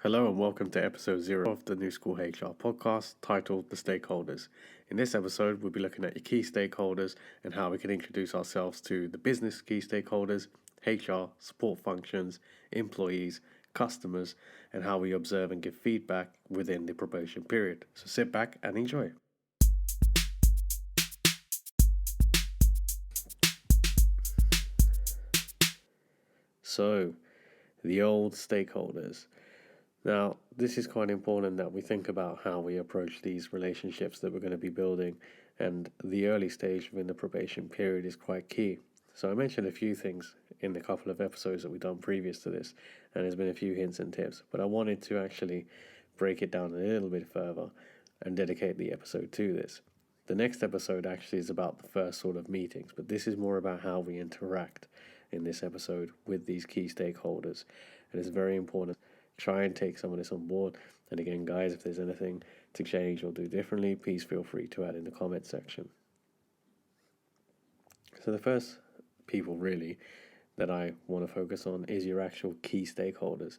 Hello and welcome to episode 0 of the New School HR podcast titled The Stakeholders. In this episode, we'll be looking at your key stakeholders and how we can introduce ourselves to the business key stakeholders, HR, support functions, employees, customers, and how we observe and give feedback within the probation period. So sit back and enjoy. So, the old stakeholders. Now, this is quite important that we think about how we approach these relationships that we're going to be building, and the early stage within the probation period is quite key. So I mentioned a few things in the couple of episodes that we've done previous to this, and there's been a few hints and tips, but I wanted to actually break it down a little bit further and dedicate the episode to this. The next episode actually is about the first sort of meetings, but this is more about how we interact in this episode with these key stakeholders, and it's very important. Try and take some of this on board. And again, guys, if there's anything to change or do differently, please feel free to add in the comment section. So the first people really that I want to focus on is your actual key stakeholders.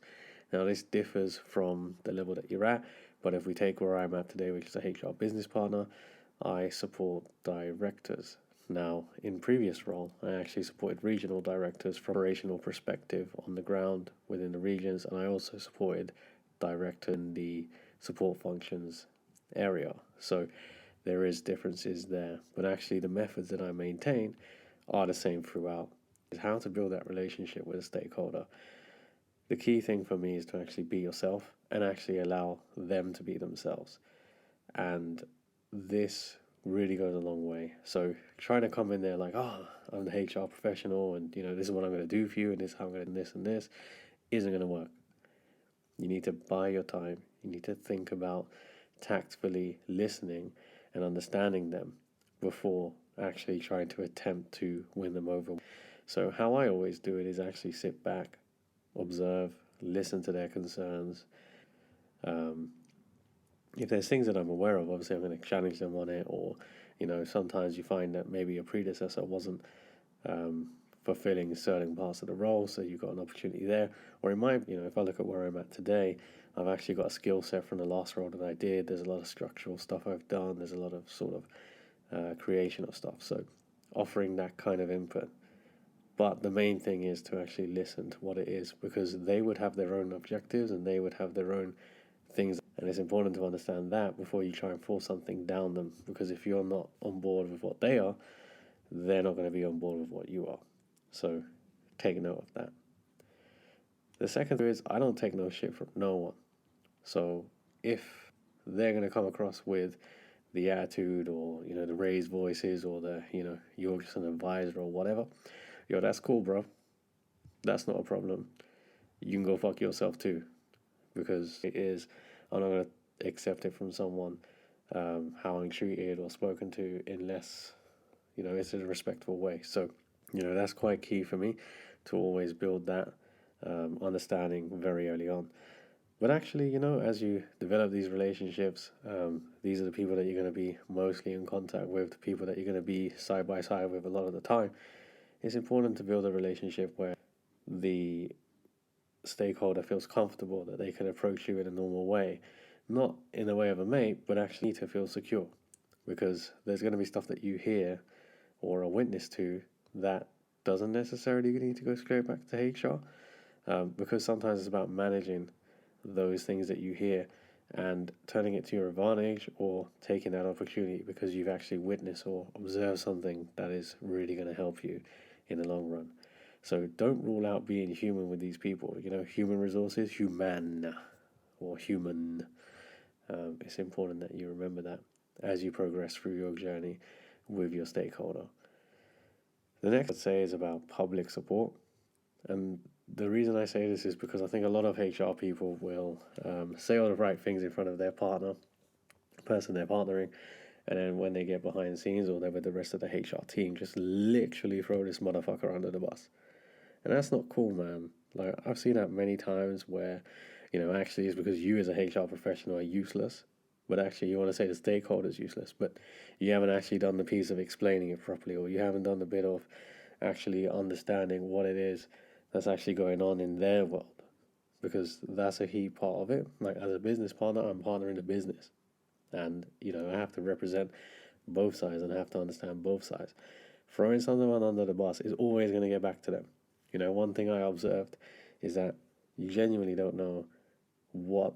Now this differs from the level that you're at, but if we take where I'm at today, which is a HR business partner, I support directors. Now, in previous role, I actually supported regional directors from an operational perspective on the ground within the regions, and I also supported director in the support functions area. So there is differences there, but actually the methods that I maintain are the same throughout. Is how to build that relationship with a stakeholder. The key thing for me is to actually be yourself and actually allow them to be themselves. And this really goes a long way. So trying to come in there like, oh, I'm the HR professional and this is what I'm going to do for you and this is how I'm going to do this and this isn't going to work. You need to buy your time. You need to think about tactfully listening and understanding them before actually trying to attempt to win them over. So how I always do it is actually sit back, observe, listen to their concerns. If there's things that I'm aware of, obviously I'm going to challenge them on it, or sometimes you find that maybe your predecessor wasn't fulfilling certain parts of the role, so you've got an opportunity there. Or it might, if I look at where I'm at today, I've actually got a skill set from the last role that I did. There's a lot of structural stuff I've done. There's a lot of sort of creation of stuff. So offering that kind of input. But the main thing is to actually listen to what it is, because they would have their own objectives and they would have their own things, and it's important to understand that before you try and force something down them, because if you're not on board with what they are, they're not going to be on board with what you are. So take note of that. The second is I don't take no shit from no one. So if they're going to come across with the attitude or the raised voices or the you're just an advisor or whatever, that's cool, bro, that's not a problem. You can go fuck yourself too, because I'm not going to accept it from someone how I'm treated or spoken to unless it's in a respectful way. So that's quite key for me, to always build that understanding very early on. But actually, as you develop these relationships, these are the people that you're going to be mostly in contact with, the people that you're going to be side by side with a lot of the time. It's important to build a relationship where the stakeholder feels comfortable that they can approach you in a normal way, not in the way of a mate, but actually to feel secure, because there's going to be stuff that you hear or a witness to that doesn't necessarily need to go straight back to HR, because sometimes it's about managing those things that you hear and turning it to your advantage, or taking that opportunity because you've actually witnessed or observed something that is really going to help you in the long run. So don't rule out being human with these people. Human resources, human or human. It's important that you remember that as you progress through your journey with your stakeholder. The next I'd say is about public support. And the reason I say this is because I think a lot of HR people will say all the right things in front of their partner, the person they're partnering, and then when they get behind the scenes or they're with the rest of the HR team, just literally throw this motherfucker under the bus. And that's not cool, man. Like, I've seen that many times where, actually it's because you as a HR professional are useless, but actually you want to say the stakeholder's useless, but you haven't actually done the piece of explaining it properly, or you haven't done the bit of actually understanding what it is that's actually going on in their world. because that's a key part of it. Like as a business partner, I'm partnering the business, and I have to represent both sides and I have to understand both sides. Throwing someone under the bus is always going to get back to them. One thing I observed is that you genuinely don't know what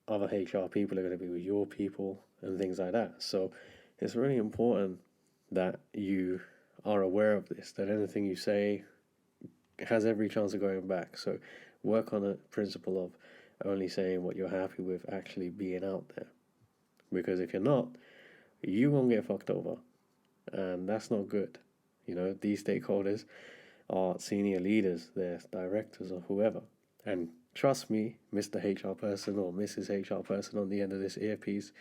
other HR people are going to be with your people and things like that. So it's really important that you are aware of this, that anything you say has every chance of going back. So work on a principle of only saying what you're happy with actually being out there. Because if you're not, you won't get fucked over. And that's not good. These stakeholders are senior leaders, they're directors or whoever. And trust me, Mr. HR person or Mrs. HR person on the end of this earpiece,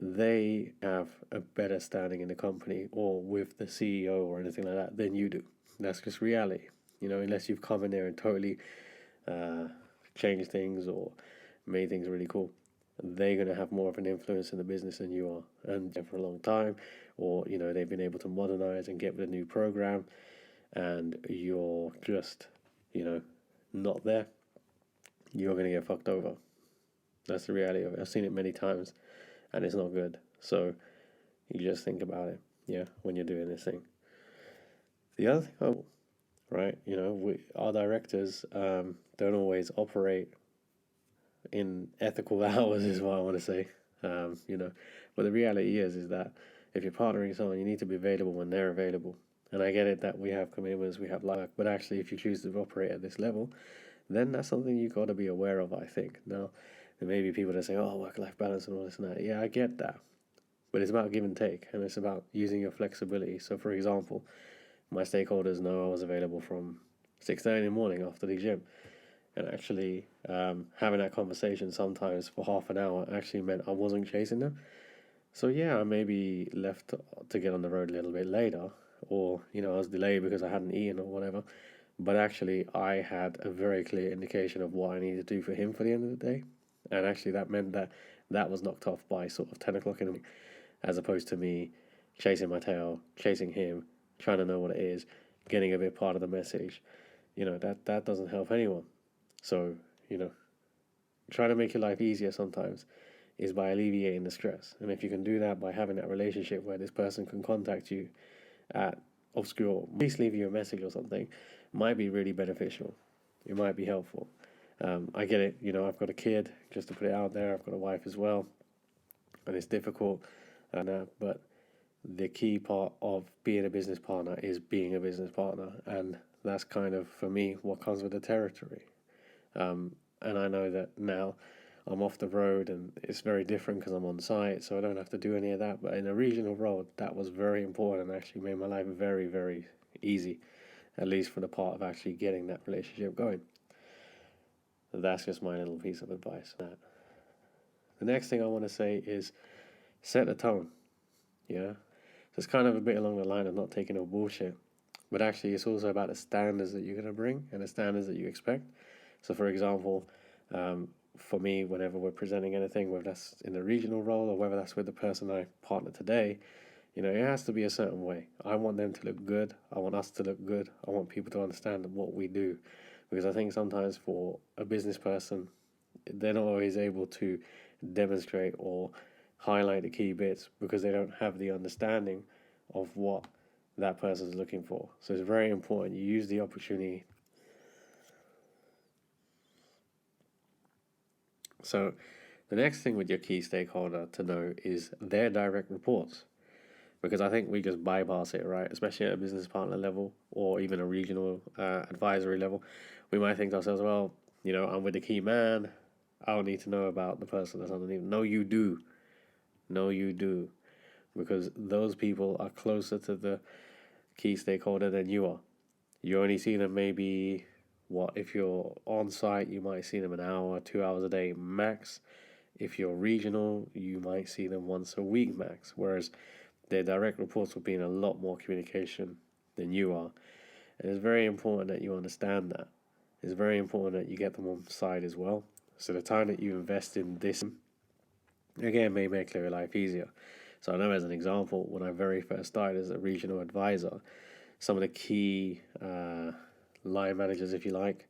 they have a better standing in the company or with the CEO or anything like that than you do. That's just reality. Unless you've come in there and totally changed things or made things really cool, they're going to have more of an influence in the business than you are, and for a long time, or they've been able to modernize and get with a new program, and you're just not there. You're going to get fucked over. That's the reality of it. I've seen it many times, and it's not good. So you just think about it, when you're doing this thing. The other thing, right, our directors don't always operate in ethical hours, is what I want to say. But the reality is that if you're partnering someone, you need to be available when they're available. And I get it that we have commitments, we have life, but actually if you choose to operate at this level, then that's something you've got to be aware of, I think. Now, there may be people that say, oh, work-life balance and all this and that. Yeah, I get that. But it's about give and take, and it's about using your flexibility. So, for example, my stakeholders know I was available from 6:30 in the morning after the gym. And actually, having that conversation sometimes for half an hour actually meant I wasn't chasing them. So yeah, I maybe left to get on the road a little bit later, or I was delayed because I hadn't eaten or whatever. But actually, I had a very clear indication of what I needed to do for him for the end of the day, and actually that meant that was knocked off by sort of 10 o'clock in the morning, as opposed to me chasing my tail, chasing him, trying to know what it is, getting a bit part of the message. That doesn't help anyone. So, try to make your life easier sometimes is by alleviating the stress. And if you can do that by having that relationship where this person can contact you at obscure, at least leave you a message or something, might be really beneficial. It might be helpful. I get it. I've got a kid, just to put it out there. I've got a wife as well. And it's difficult. But the key part of being a business partner is being a business partner. And that's kind of, for me, what comes with the territory. And I know that now I'm off the road and it's very different because I'm on site, so I don't have to do any of that. But in a regional role, that was very important and actually made my life very, very easy, at least for the part of actually getting that relationship going. So that's just my little piece of advice. The next thing I want to say is set a tone. So it's kind of a bit along the line of not taking no bullshit, but actually it's also about the standards that you're going to bring and the standards that you expect. So, for example, for me, whenever we're presenting anything, whether that's in the regional role or whether that's with the person I partner today, it has to be a certain way. I want them to look good. I want us to look good. I want people to understand what we do. Because I think sometimes for a business person, they're not always able to demonstrate or highlight the key bits because they don't have the understanding of what that person's looking for. So it's very important you use the opportunity. So the next thing with your key stakeholder to know is their direct reports, because I think we just bypass it, right? Especially at a business partner level or even a regional advisory level. We might think to ourselves, well, I'm with the key man. I don't need to know about the person that's underneath. No, you do. No, you do. Because those people are closer to the key stakeholder than you are. You only see them maybe, if you're on site, you might see them an hour, 2 hours a day max. If you're regional, you might see them once a week max. Whereas their direct reports will be in a lot more communication than you are. And it's very important that you understand that. It's very important that you get them on side as well. So the time that you invest in this, again, may make your life easier. So I know as an example, when I very first started as a regional advisor, some of the key line managers, if you like,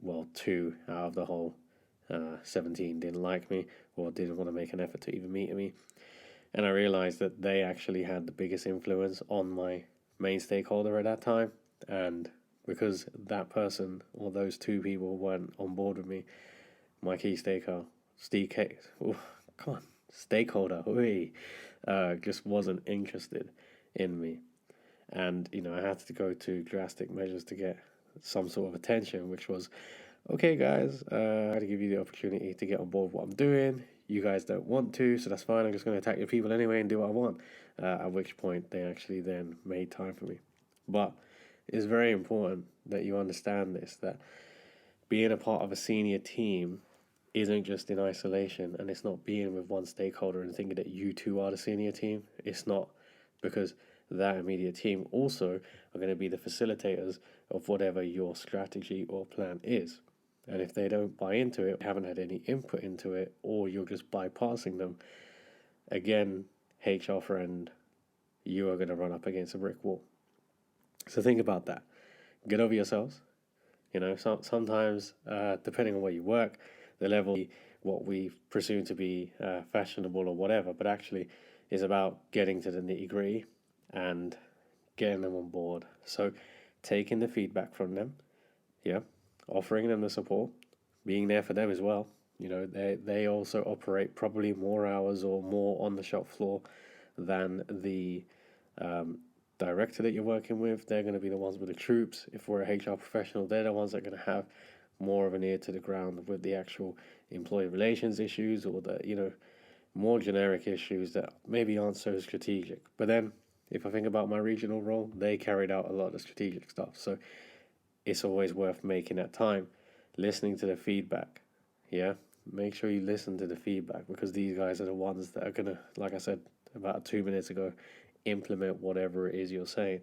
well, 2 out of the whole 17 didn't like me or didn't want to make an effort to even meet me. And I realized that they actually had the biggest influence on my main stakeholder at that time. And because that person or those 2 people weren't on board with me, my key stakeholder, just wasn't interested in me. And, I had to go to drastic measures to get some sort of attention, which was, okay, guys, I had to give you the opportunity to get on board with what I'm doing. You guys don't want to, so that's fine. I'm just going to attack your people anyway and do what I want. At which point, they actually then made time for me. But it's very important that you understand this, that being a part of a senior team isn't just in isolation, and it's not being with one stakeholder and thinking that you two are the senior team. It's not, because that immediate team also are going to be the facilitators of whatever your strategy or plan is. And if they don't buy into it, haven't had any input into it, or you're just bypassing them, again, HR friend, you are going to run up against a brick wall. So think about that. Get over yourselves. Sometimes, depending on where you work, the level, what we presume to be fashionable or whatever, but actually is about getting to the nitty-gritty and getting them on board. So taking the feedback from them, offering them the support, being there for them as well. They also operate probably more hours or more on the shop floor than the director that you're working with. They're going to be the ones with the troops. If we're a HR professional, they're the ones that are going to have more of an ear to the ground with the actual employee relations issues, or the more generic issues that maybe aren't so strategic. But then if I think about my regional role, they carried out a lot of strategic stuff. So it's always worth making that time, listening to the feedback. Make sure you listen to the feedback, because these guys are the ones that are going to, like I said about 2 minutes ago, implement whatever it is you're saying.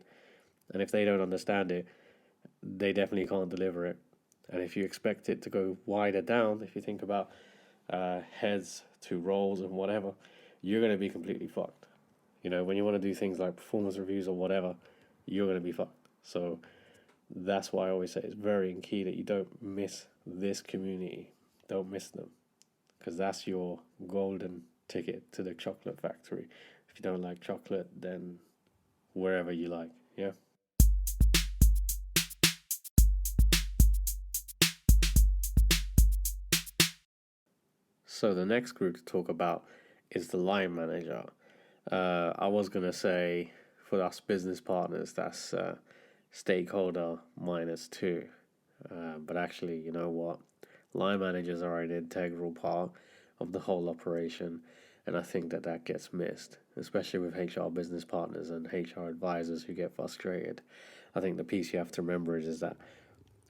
And if they don't understand it, they definitely can't deliver it. And if you expect it to go wider down, if you think about heads to roles and whatever, you're going to be completely fucked. When you want to do things like performance reviews or whatever, you're going to be fucked. So that's why I always say it's very key that you don't miss this community. Don't miss them, because that's your golden ticket to the chocolate factory. If you don't like chocolate, then wherever you like. So the next group to talk about is the line manager. I was going to say for us business partners, that's stakeholder -2. But actually, you know what? Line managers are an integral part of the whole operation. And I think that gets missed, especially with HR business partners and HR advisors who get frustrated. I think the piece you have to remember is that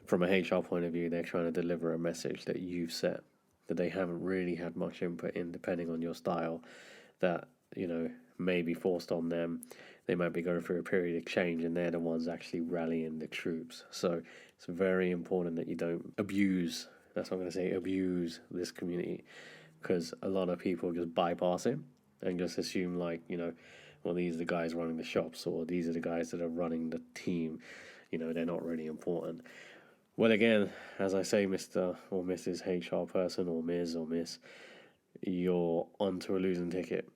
from a HR point of view, they're trying to deliver a message that you've set, that they haven't really had much input in, depending on your style, that, may be forced on them. They might be going through a period of change, and they're the ones actually rallying the troops. So it's very important that you don't abuse, that's what I'm going to say, abuse this community, because a lot of people just bypass it and just assume well, these are the guys running the shops, or these are the guys that are running the team. They're not really important. Well, again, as I say, Mr. or Mrs. HR person, or Ms. or Miss, you're onto a losing ticket.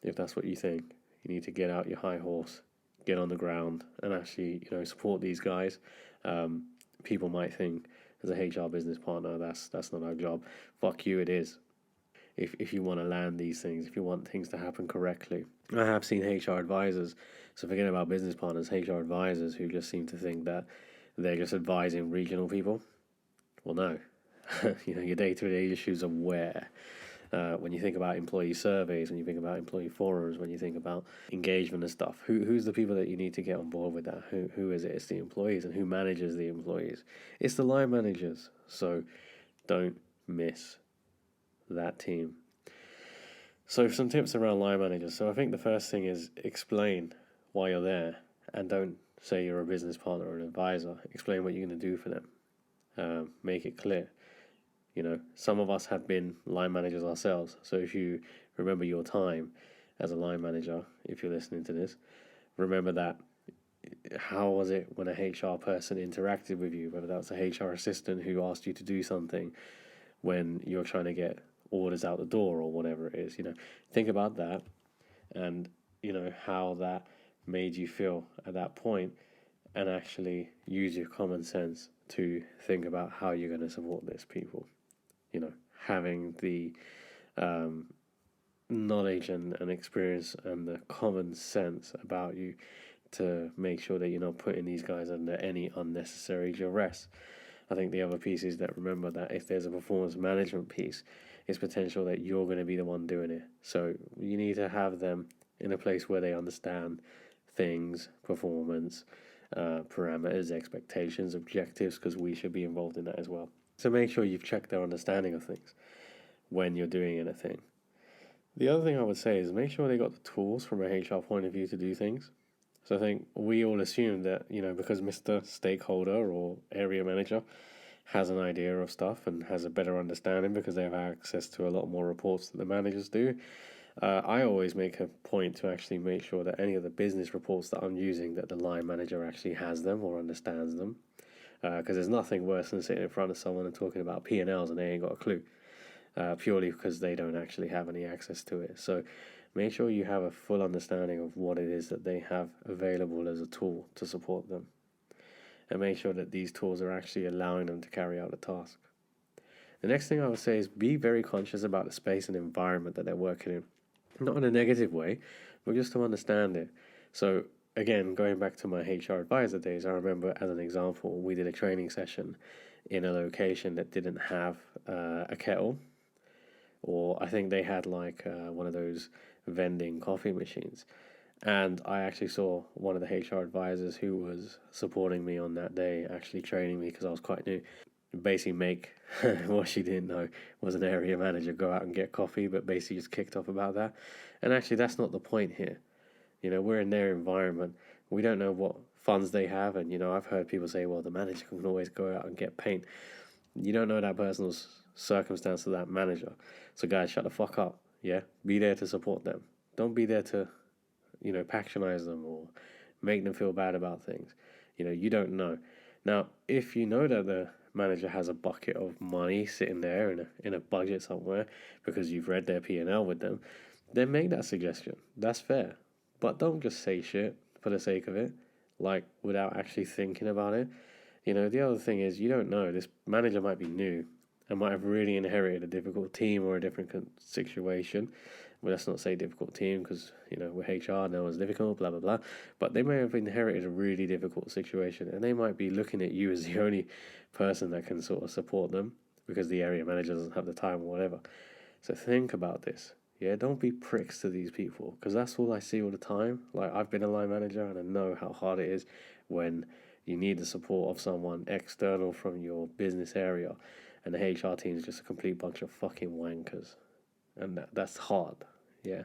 If that's what you think, you need to get out your high horse, get on the ground, and actually, support these guys. People might think, as a HR business partner, that's not our job. Fuck you, it is. If you want to land these things, if you want things to happen correctly. I have seen HR advisors, so forget about business partners, HR advisors who just seem to think that they're just advising regional people. Well, no. Your day-to-day issues are where. When you think about employee surveys, when you think about employee forums, when you think about engagement and stuff, who's the people that you need to get on board with that? Who is it? It's the employees. And who manages the employees? It's the line managers. So don't miss that team. So some tips around line managers. So I think the first thing is explain why you're there, and don't say you're a business partner or an advisor. Explain what you're going to do for them. Make it clear. Some of us have been line managers ourselves. So if you remember your time as a line manager, if you're listening to this, remember that how was it when a HR person interacted with you, whether that was a HR assistant who asked you to do something when you're trying to get orders out the door or whatever it is. Think about that, and how that made you feel at that point, and actually use your common sense to think about how you're going to support these people. Having the knowledge and experience and the common sense about you to make sure that you're not putting these guys under any unnecessary duress. I think the other piece is that remember that if there's a performance management piece, it's potential that you're going to be the one doing it. So you need to have them in a place where they understand things, performance, parameters, expectations, objectives, because we should be involved in that as well. So make sure you've checked their understanding of things when you're doing anything. The other thing I would say is make sure they got the tools from a HR point of view to do things. So I think we all assume that, because Mr. Stakeholder or area manager has an idea of stuff and has a better understanding because they have access to a lot more reports that the managers do. I always make a point to actually make sure that any of the business reports that I'm using, that the line manager actually has them or understands them. Because there's nothing worse than sitting in front of someone and talking about P&Ls and they ain't got a clue. Purely because they don't actually have any access to it. So make sure you have a full understanding of what it is that they have available as a tool to support them. And make sure that these tools are actually allowing them to carry out the task. The next thing I would say is be very conscious about the space and environment that they're working in. Not in a negative way, but just to understand it. So again, going back to my HR advisor days, I remember as an example, we did a training session in a location that didn't have a kettle. Or I think they had like one of those vending coffee machines. And I actually saw one of the HR advisors who was supporting me on that day, actually training me because I was quite new. Basically make what she didn't know was an area manager go out and get coffee, but basically just kicked off about that. And actually that's not the point here. We're in their environment. We don't know what funds they have. And, I've heard people say, well, the manager can always go out and get paint. You don't know that person's circumstance of that manager. So guys, shut the fuck up. Yeah, be there to support them. Don't be there to patronize them or make them feel bad about things. You don't know. Now if you know that the manager has a bucket of money sitting there in a budget somewhere because you've read their P&L with them, then make that suggestion. That's fair. But don't just say shit for the sake of it, like without actually thinking about it. The other thing is you don't know. This manager might be new and might have really inherited a difficult team or a different situation. Well, let's not say difficult team because, we're HR, no one's difficult, blah, blah, blah. But they may have inherited a really difficult situation and they might be looking at you as the only person that can sort of support them because the area manager doesn't have the time or whatever. So think about this. Yeah, don't be pricks to these people because that's all I see all the time. Like, I've been a line manager and I know how hard it is when you need the support of someone external from your business area and the HR team is just a complete bunch of fucking wankers. And that's hard, yeah.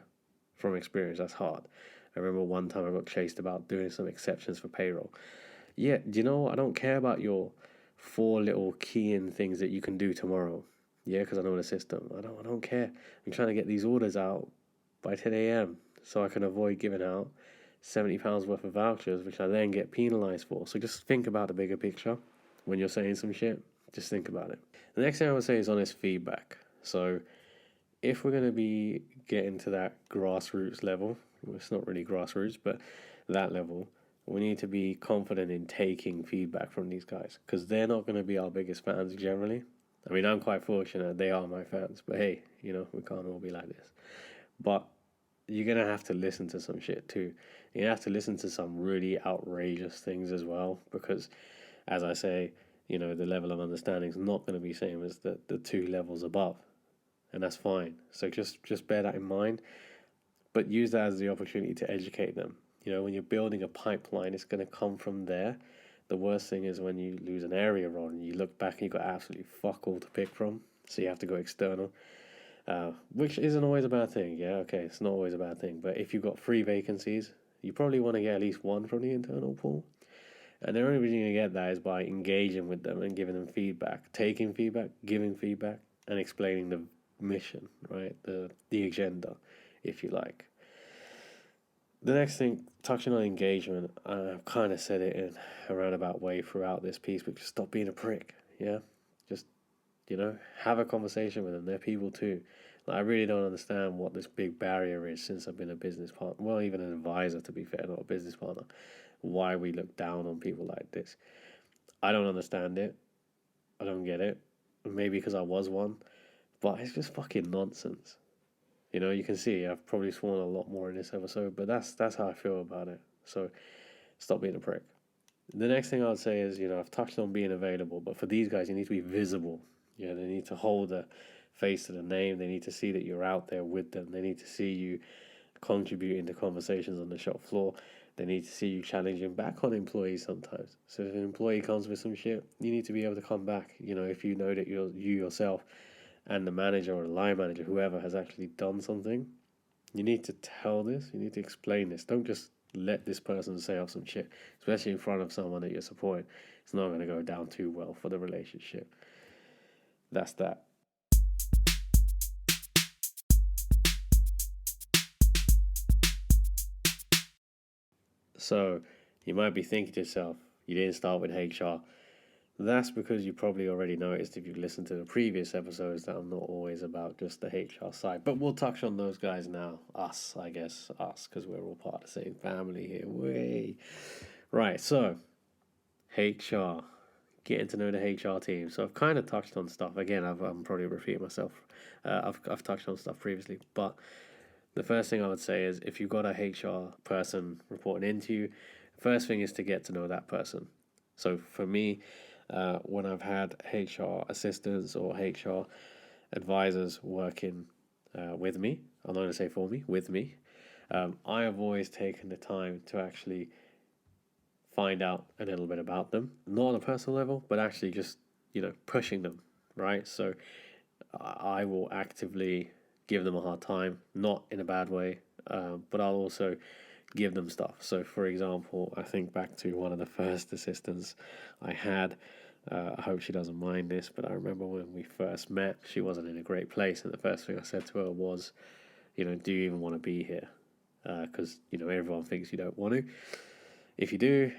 From experience, that's hard. I remember one time I got chased about doing some exceptions for payroll. Yeah, do you know what? I don't care about your 4 little key-in things that you can do tomorrow. Yeah, because I know the system. I don't care. I'm trying to get these orders out by 10 a.m. so I can avoid giving out £70 worth of vouchers, which I then get penalised for. So just think about the bigger picture when you're saying some shit. Just think about it. The next thing I would say is honest feedback. So if we're going to be getting to that grassroots level, well, it's not really grassroots, but that level, we need to be confident in taking feedback from these guys because they're not going to be our biggest fans generally. I mean, I'm quite fortunate they are my fans, but hey, we can't all be like this. But you're going to have to listen to some shit too. You have to listen to some really outrageous things as well because, as I say, the level of understanding is not going to be the same as the 2 levels above. And that's fine. So just bear that in mind. But use that as the opportunity to educate them. When you're building a pipeline, it's going to come from there. The worst thing is when you lose an area on and you look back and you've got absolutely fuck all to pick from. So you have to go external. Which isn't always a bad thing. Yeah, okay, it's not always a bad thing. But if you've got 3 vacancies, you probably want to get at least 1 from the internal pool. And the only reason you get that is by engaging with them and giving them feedback, taking feedback, giving feedback, and explaining the mission, right? The agenda, if you like. The next thing, touching on engagement, I've kind of said it in a roundabout way throughout this piece, but just stop being a prick. Yeah, just have a conversation with them. They're people too. Like, I really don't understand what this big barrier is since I've been a business partner. Well, even an advisor, to be fair, not a business partner. Why we look down on people like this. I don't understand it. I don't get it. Maybe because I was one, but it's just fucking nonsense. You can see I've probably sworn a lot more in this episode, but that's how I feel about it. So stop being a prick. The next thing I'd say is, I've touched on being available, but for these guys, you need to be visible. Yeah, they need to hold a face to the name. They need to see that you're out there with them. They need to see you contributing to conversations on the shop floor. They need to see you challenging back on employees sometimes. So if an employee comes with some shit, you need to be able to come back. If you know that you yourself and the manager or the line manager, whoever, has actually done something, you need to tell this. You need to explain this. Don't just let this person say off some shit, especially in front of someone that you're supporting. It's not going to go down too well for the relationship. That's that. So you might be thinking to yourself, you didn't start with HR. That's because you probably already noticed, if you've listened to the previous episodes, that I'm not always about just the HR side. But we'll touch on those guys now. Us, because we're all part of the same family here. Way. Right, so HR. Getting to know the HR team. So I've kind of touched on stuff. Again, I'm probably repeating myself. I've touched on stuff previously. But the first thing I would say is, if you've got a HR person reporting into you, first thing is to get to know that person. So for me, when I've had HR assistants or HR advisors working with me, I'm not going to say for me, with me, I have always taken the time to actually find out a little bit about them, not on a personal level, but actually just, pushing them, right? So I will actively give them a hard time, not in a bad way, but I'll also give them stuff. So, for example, I think back to one of the first assistants I had. I hope she doesn't mind this, but I remember when we first met, she wasn't in a great place, and the first thing I said to her was, do you even want to be here? Because, everyone thinks you don't want to. If you do,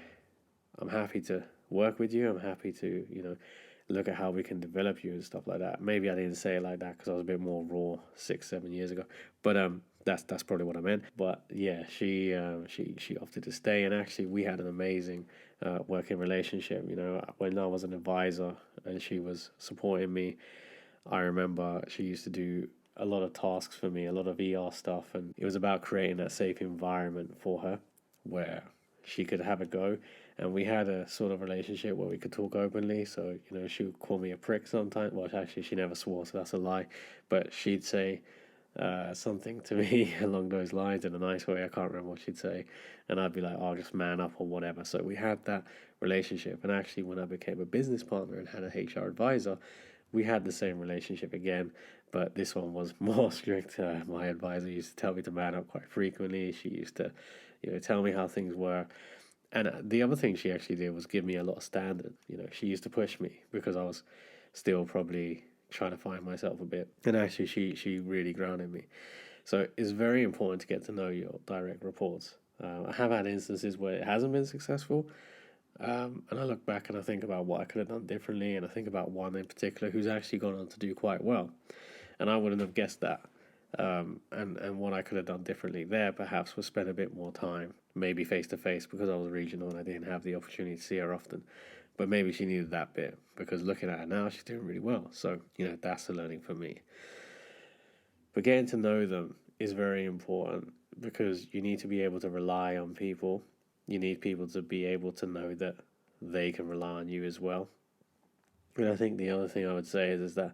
I'm happy to work with you. I'm happy to, look at how we can develop you and stuff like that. Maybe I didn't say it like that because I was a bit more raw 6-7 years ago, but that's probably what I meant. But yeah, she opted to stay, and actually we had an amazing working relationship. When I was an advisor and she was supporting me, I remember she used to do a lot of tasks for me, a lot of ER stuff, and it was about creating that safe environment for her where she could have a go. And we had a sort of relationship where we could talk openly. So, she would call me a prick sometimes. Well, actually, she never swore, so that's a lie. But she'd say something to me along those lines in a nice way. I can't remember what she'd say. And I'd be like, oh, just man up or whatever. So we had that relationship. And actually, when I became a business partner and had a HR advisor, we had the same relationship again. But this one was more strict. My advisor used to tell me to man up quite frequently. She used to, tell me how things were. And the other thing she actually did was give me a lot of standard. She used to push me because I was still probably trying to find myself a bit. And actually, she really grounded me. So it's very important to get to know your direct reports. I have had instances where it hasn't been successful. And I look back and I think about what I could have done differently. And I think about one in particular who's actually gone on to do quite well. And I wouldn't have guessed that. And what I could have done differently there perhaps was spend a bit more time, maybe face to face, because I was regional and I didn't have the opportunity to see her often. But maybe she needed that bit, because looking at her now, she's doing really well. So, that's the learning for me. But getting to know them is very important, because you need to be able to rely on people. You need people to be able to know that they can rely on you as well. And I think the other thing I would say is that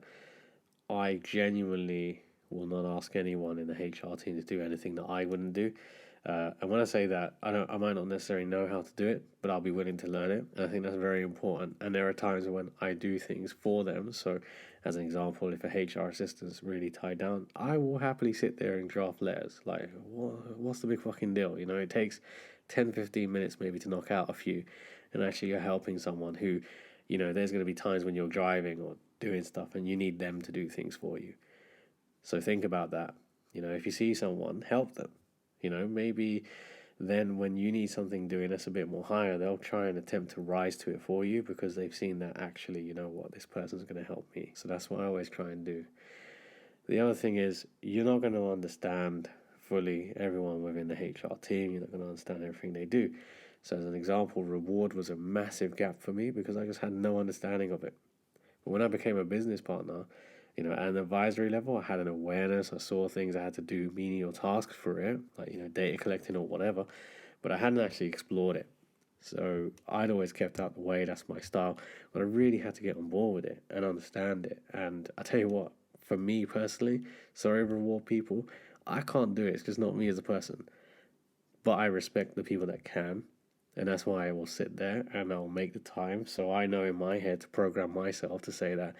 I genuinely will not ask anyone in the HR team to do anything that I wouldn't do. And when I say that, I might not necessarily know how to do it, but I'll be willing to learn it. And I think that's very important. And there are times when I do things for them. So, as an example, if a HR assistant's really tied down, I will happily sit there and draft letters. Like, what's the big fucking deal? It takes 10-15 minutes maybe to knock out a few. And actually, you're helping someone who, there's going to be times when you're driving or doing stuff and you need them to do things for you. So think about that. If you see someone, help them. Maybe then when you need something doing that's a bit more higher, they'll try and attempt to rise to it for you because they've seen that actually, you know what, this person's going to help me. So that's what I always try and do. The other thing is, you're not going to understand fully everyone within the HR team. You're not going to understand everything they do. So as an example, reward was a massive gap for me because I just had no understanding of it. But when I became a business partner, you know, at an advisory level, I had an awareness. I saw things I had to do, menial tasks for it, like, you know, data collecting or whatever, but I hadn't actually explored it. So I'd always kept out the way. That's my style. But I really had to get on board with it and understand it. And I tell you what, for me personally, sorry, reward people, I can't do it. It's just not me as a person. But I respect the people that can. And that's why I will sit there and I'll make the time. So I know in my head to program myself to say that,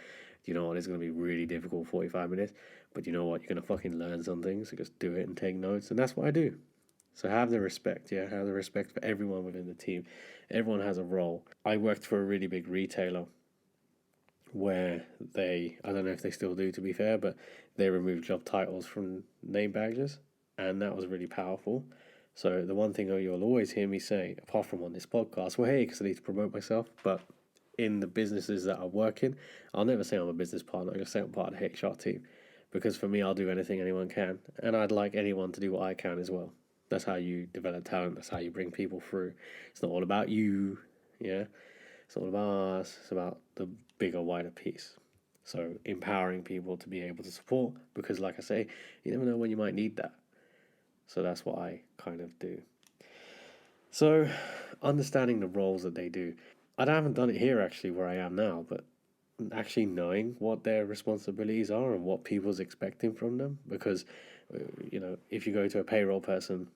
you know what, it's going to be really difficult 45 minutes. But you know what, you're going to fucking learn something. So just do it and take notes. And that's what I do. So have the respect, yeah? Have the respect for everyone within the team. Everyone has a role. I worked for a really big retailer where I don't know if they still do to be fair, but they removed job titles from name badges. And that was really powerful. So the one thing you'll always hear me say, apart from on this podcast, well, hey, because I need to promote myself, but in the businesses that I work in, I'll never say I'm a business partner. I just say I'm part of the HR team. Because for me, I'll do anything anyone can. And I'd like anyone to do what I can as well. That's how you develop talent. That's how you bring people through. It's not all about you, yeah? It's not all about us. It's about the bigger, wider piece. So empowering people to be able to support. Because like I say, you never know when you might need that. So that's what I kind of do. So understanding the roles that they do. I haven't done it here actually where I am now, but actually knowing what their responsibilities are and what people's expecting from them. Because, you know, if you go to a payroll person,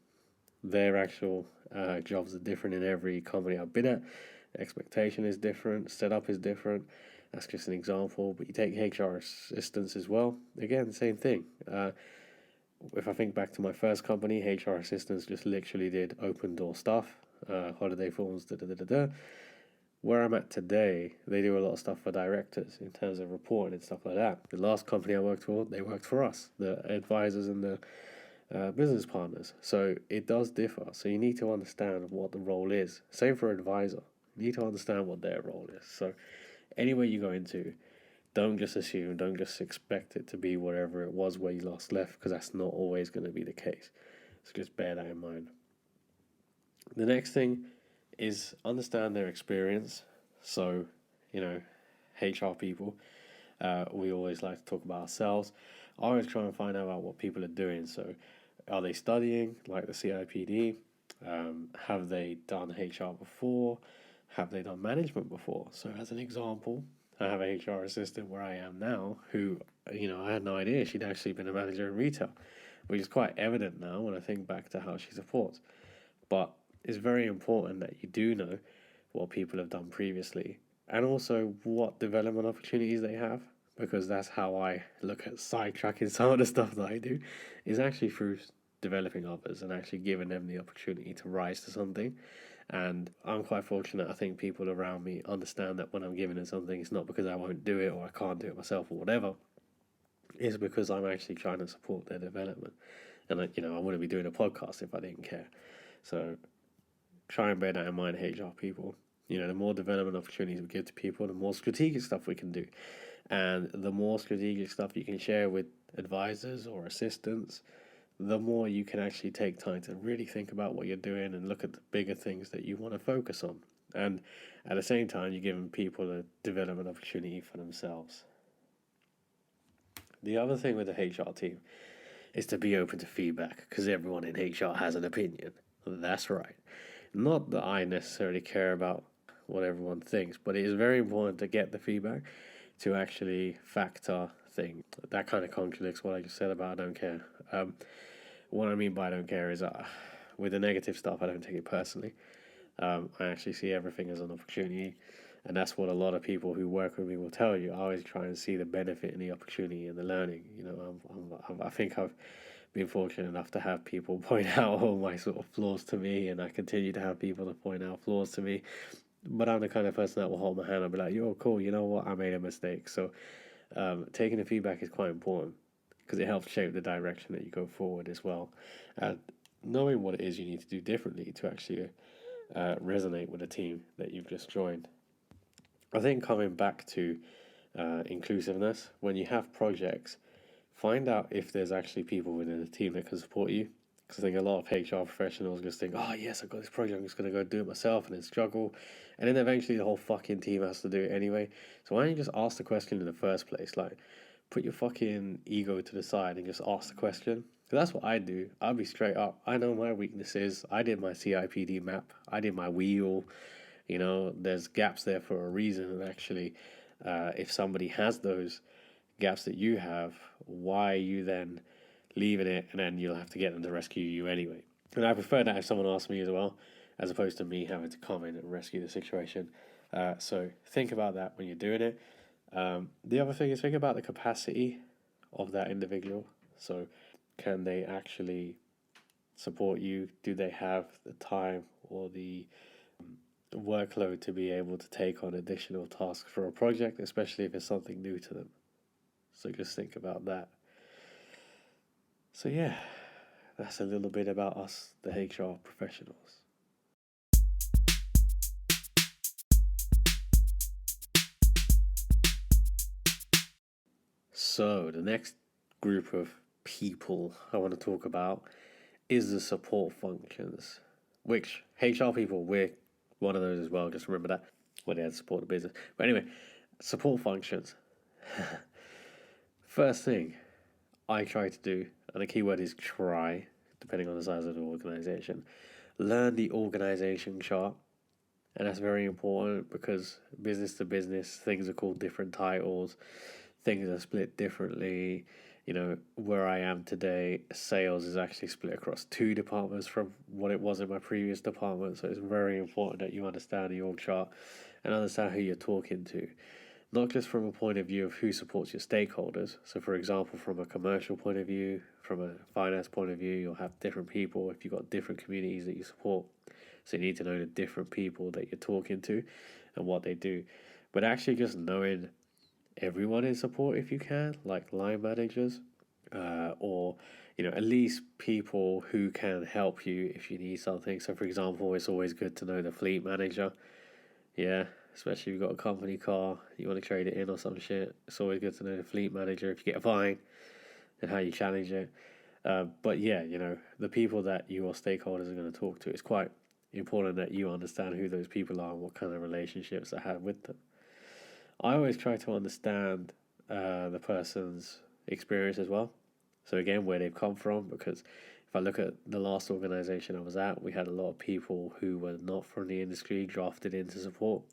their actual jobs are different in every company I've been at. Expectation is different, setup is different. That's just an example. But you take HR assistants as well. Again, same thing. If I think back to my first company, HR assistants just literally did open door stuff, holiday forms, Where I'm at today, they do a lot of stuff for directors in terms of reporting and stuff like that. The last company I worked for, they worked for us, the advisors and the business partners. So it does differ. So you need to understand what the role is. Same for advisor. You need to understand what their role is. So anywhere you go into, don't just assume, don't just expect it to be wherever it was where you last left, because that's not always going to be the case. So just bear that in mind. The next thing is understand their experience. So, you know, HR people, we always like to talk about ourselves. I always try and find out about what people are doing. So, are they studying, like the CIPD? Have they done HR before? Have they done management before? So, as an example, I have a HR assistant where I am now who, you know, I had no idea she'd actually been a manager in retail, which is quite evident now when I think back to how she supports. But it's very important that you do know what people have done previously and also what development opportunities they have, because that's how I look at sidetracking some of the stuff that I do, is actually through developing others and actually giving them the opportunity to rise to something. And I'm quite fortunate. I think people around me understand that when I'm giving them something, it's not because I won't do it or I can't do it myself or whatever. It's because I'm actually trying to support their development. And, I wouldn't be doing a podcast if I didn't care. So try and bear that in mind, HR people. You know, the more development opportunities we give to people, the more strategic stuff we can do. And the more strategic stuff you can share with advisors or assistants, the more you can actually take time to really think about what you're doing and look at the bigger things that you want to focus on. And at the same time, you're giving people a development opportunity for themselves. The other thing with the HR team is to be open to feedback, because everyone in HR has an opinion. That's right. Not that I necessarily care about what everyone thinks, but it is very important to get the feedback to actually factor things. That kind of contradicts what I just said about I don't care. What I mean by I don't care is with the negative stuff, I don't take it personally. I actually see everything as an opportunity, and that's what a lot of people who work with me will tell you. I always try and see the benefit in the opportunity and the learning. You know, I think I've been fortunate enough to have people point out all my sort of flaws to me, and I continue to have people to point out flaws to me. But I'm the kind of person that will hold my hand and be like, "You're cool. You know what? I made a mistake." So taking the feedback is quite important, because it helps shape the direction that you go forward as well. knowing what it is you need to do differently to actually resonate with a team that you've just joined. I think coming back to inclusiveness, when you have projects, find out if there's actually people within the team that can support you. Because I think a lot of HR professionals just think, oh, yes, I've got this project, I'm just going to go do it myself, and then struggle. And then eventually the whole fucking team has to do it anyway. So why don't you just ask the question in the first place? Like, put your fucking ego to the side and just ask the question. Because that's what I do. I'll be straight up. I know my weaknesses. I did my CIPD map. I did my wheel. You know, there's gaps there for a reason. And actually, if somebody has those gaps that you have, why are you then leaving it, and then you'll have to get them to rescue you anyway? And I prefer that if someone asks me as well, as opposed to me having to come in and rescue the situation. So think about that when you're doing it. The other thing is think about the capacity of that individual. So can they actually support you? Do they have the time or the workload to be able to take on additional tasks for a project, especially if it's something new to them? So just think about that. So yeah, that's a little bit about us, the HR professionals. So the next group of people I want to talk about is the support functions, which HR people, we're one of those as well. Just remember that when they had to support the business. But anyway, support functions. First thing I try to do, and the key word is try, depending on the size of the organization, learn the organization chart. And that's very important because business to business, things are called different titles, things are split differently. You know, where I am today, sales is actually split across two departments from what it was in my previous department. So it's very important that you understand the org chart and understand who you're talking to. Not just from a point of view of who supports your stakeholders. So, for example, from a commercial point of view, from a finance point of view, you'll have different people if you've got different communities that you support. So you need to know the different people that you're talking to and what they do. But actually just knowing everyone in support if you can, like line managers, or, you know, at least people who can help you if you need something. So, for example, it's always good to know the fleet manager. Yeah, especially if you've got a company car, you want to trade it in or some shit. It's always good to know the fleet manager if you get a fine and how you challenge it. But yeah, you know, the people that your stakeholders are going to talk to, it's quite important that you understand who those people are and what kind of relationships I have with them. I always try to understand the person's experience as well. So again, where they've come from, because if I look at the last organization I was at, we had a lot of people who were not from the industry drafted into support,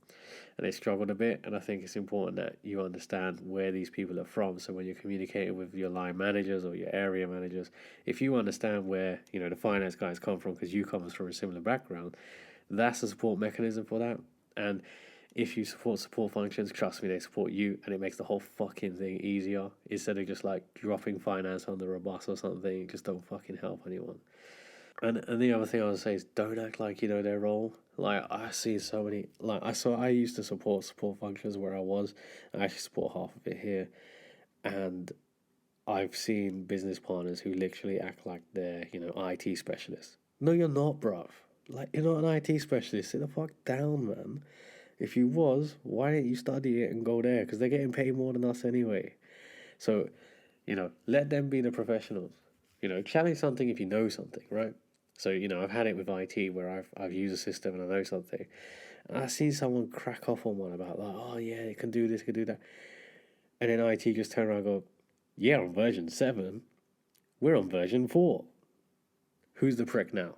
and they struggled a bit. And I think it's important that you understand where these people are from. So when you're communicating with your line managers or your area managers, if you understand where, you know, the finance guys come from because you come from a similar background, that's a support mechanism for that. And if you support functions, trust me, they support you, and it makes the whole fucking thing easier. Instead of just like dropping finance under a bus or something, just don't fucking help anyone. And the other thing I would say is don't act like you know their role. Like I see so many, like I used to support functions where I was. I actually support half of it here, and I've seen business partners who literally act like they're, you know, IT specialists. No, you're not, bruv. Like you're not an IT specialist. Sit the fuck down, man. If you was, why didn't you study it and go there? Because they're getting paid more than us anyway. So, you know, let them be the professionals. You know, challenge something if you know something, right? So, you know, I've had it with IT where I've used a system and I know something. And I've seen someone crack off on one about, like, oh, yeah, it can do this, it can do that. And then IT just turn around and go, yeah, on version 7, we're on version 4. Who's the prick now?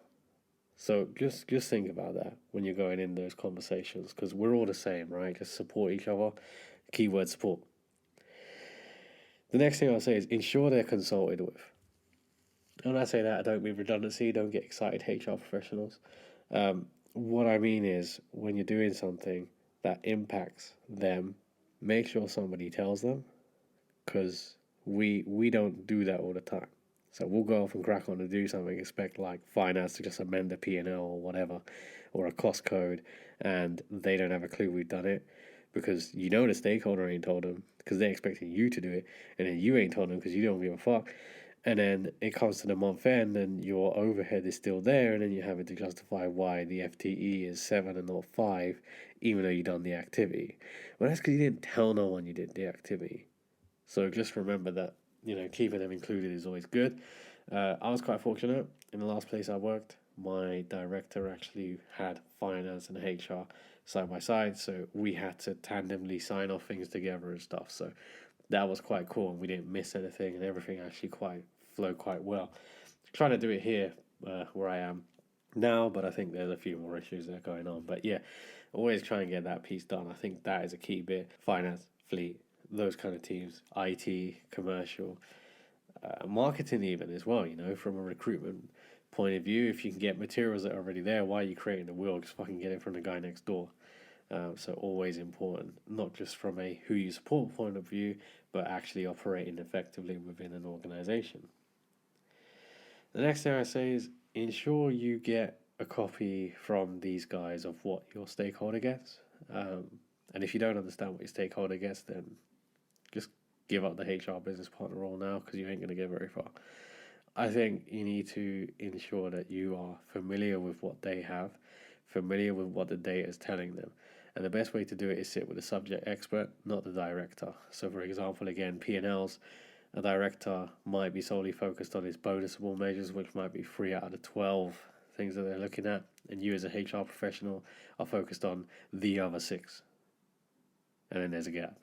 So just think about that when you're going in those conversations, because we're all the same, right? Just support each other. Keyword support. The next thing I'll say is ensure they're consulted with. And when I say that, I don't mean redundancy. Don't get excited, HR professionals. What I mean is when you're doing something that impacts them, make sure somebody tells them, because we don't do that all the time. So we'll go off and crack on to do something, expect like finance to just amend the P&L or whatever, or a cost code, and they don't have a clue we've done it because you know the stakeholder ain't told them because they're expecting you to do it, and then you ain't told them because you don't give a fuck, And then it comes to the month end and your overhead is still there, and then you're having to justify why the FTE is 7 and not 5, even though you've done the activity. Well, that's because you didn't tell no one you did the activity. So just remember that, keeping them included is always good. I was quite fortunate. In the last place I worked, my director actually had finance and HR side by side, so we had to tandemly sign off things together and stuff. So that was quite cool, and we didn't miss anything, and everything actually quite flowed quite well. Trying to do it here where I am now, but I think there's a few more issues that are going on. But yeah, always try and get that piece done. I think that is a key bit. Finance, fleet, those kind of teams, IT, commercial, marketing even as well, from a recruitment point of view. If you can get materials that are already there, why are you creating the wheel? Just fucking get it from the guy next door. So always important, not just from a who you support point of view, but actually operating effectively within an organization. The next thing I say is ensure you get a copy from these guys of what your stakeholder gets. And if you don't understand what your stakeholder gets, then just give up the HR business partner role now, because you ain't going to get very far. I think you need to ensure that you are familiar with what they have, familiar with what the data is telling them. And the best way to do it is sit with a subject expert, not the director. So for example, again, P&Ls, a director might be solely focused on his bonusable measures, which might be 3 out of the 12 things that they're looking at. And you as a HR professional are focused on the other 6. And then there's a gap.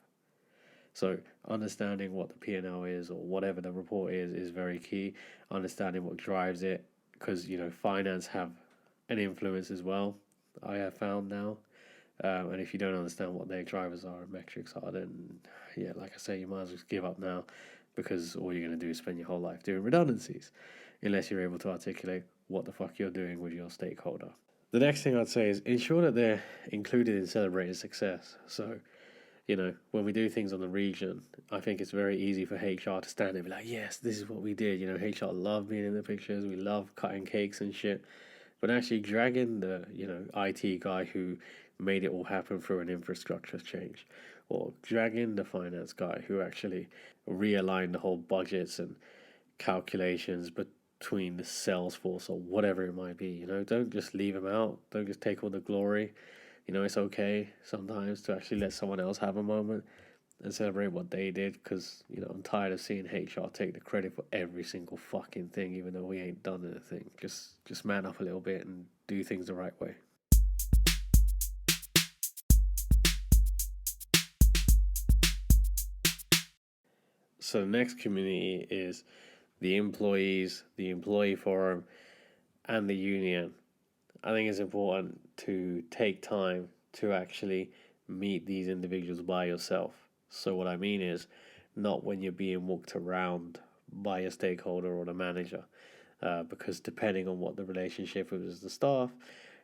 So understanding what the P&L is, or whatever the report is very key. Understanding what drives it, because, finance have an influence as well, I have found now. And if you don't understand what their drivers are and metrics are, then, yeah, like I say, you might as well just give up now, because all you're going to do is spend your whole life doing redundancies, unless you're able to articulate what the fuck you're doing with your stakeholder. The next thing I'd say is ensure that they're included in celebrating success. So, when we do things on the region, I think it's very easy for HR to stand there and be like, yes, this is what we did. HR love being in the pictures. We love cutting cakes and shit. But actually dragging the, IT guy who made it all happen through an infrastructure change, or dragging the finance guy who actually realigned the whole budgets and calculations between the sales force or whatever it might be. Don't just leave them out. Don't just take all the glory. It's okay sometimes to actually let someone else have a moment and celebrate what they did, because, I'm tired of seeing HR take the credit for every single fucking thing, even though we ain't done anything. Just man up a little bit and do things the right way. So the next community is the employees, the employee forum, and the union. I think it's important to take time to actually meet these individuals by yourself. So what I mean is, not when you're being walked around by a stakeholder or the manager, because depending on what the relationship is with the staff,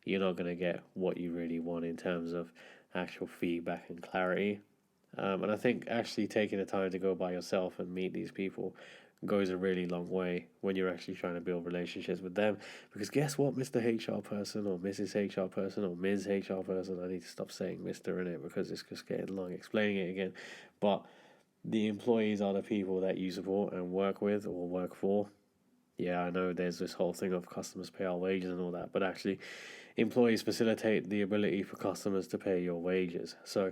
you're not going to get what you really want in terms of actual feedback and clarity. And I think actually taking the time to go by yourself and meet these people goes a really long way when you're actually trying to build relationships with them. Because guess what, Mr. HR person or Mrs. HR person or Ms. HR person, I need to stop saying Mr. in it because it's just getting long explaining it again. But the employees are the people that you support and work with or work for. Yeah, I know there's this whole thing of customers pay our wages and all that, but actually employees facilitate the ability for customers to pay your wages. So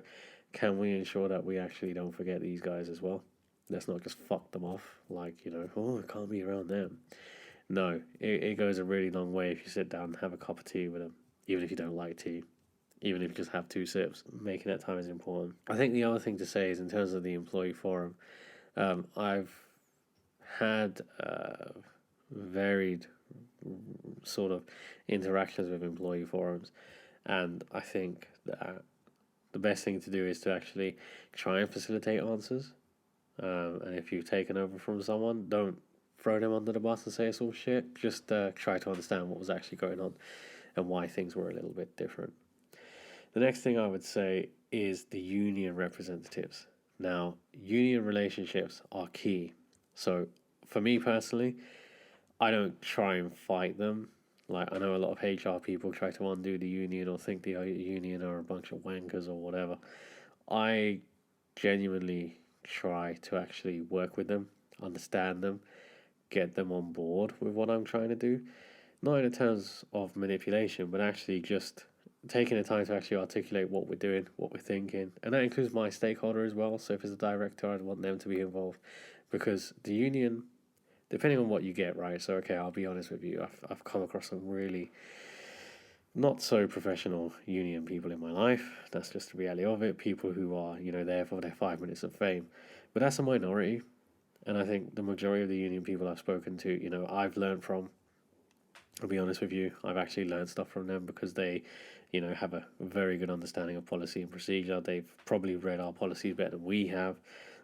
can we ensure that we actually don't forget these guys as well? Let's not just fuck them off like, oh, I can't be around them. No, it goes a really long way if you sit down and have a cup of tea with them, even if you don't like tea, even if you just have 2 sips. Making that time is important. I think the other thing to say is, in terms of the employee forum, I've had varied sort of interactions with employee forums, and I think that the best thing to do is to actually try and facilitate answers. And if you've taken over from someone, don't throw them under the bus and say it's all shit. Just try to understand what was actually going on and why things were a little bit different. The next thing I would say is the union representatives. Now, union relationships are key. So for me personally, I don't try and fight them. Like, I know a lot of HR people try to undo the union or think the union are a bunch of wankers or whatever. I genuinely try to actually work with them, understand them, get them on board with what I'm trying to do. Not in terms of manipulation, but actually just taking the time to actually articulate what we're doing, what we're thinking. And that includes my stakeholder as well. So if it's a director, I'd want them to be involved, because the union, depending on what you get, right? So, okay, I'll be honest with you. I've come across some really not so professional union people in my life. That's just the reality of it. People who are, there for their 5 minutes of fame. But that's a minority. And I think the majority of the union people I've spoken to, I've learned from. I'll be honest with you, I've actually learned stuff from them because they, have a very good understanding of policy and procedure. They've probably read our policies better than we have.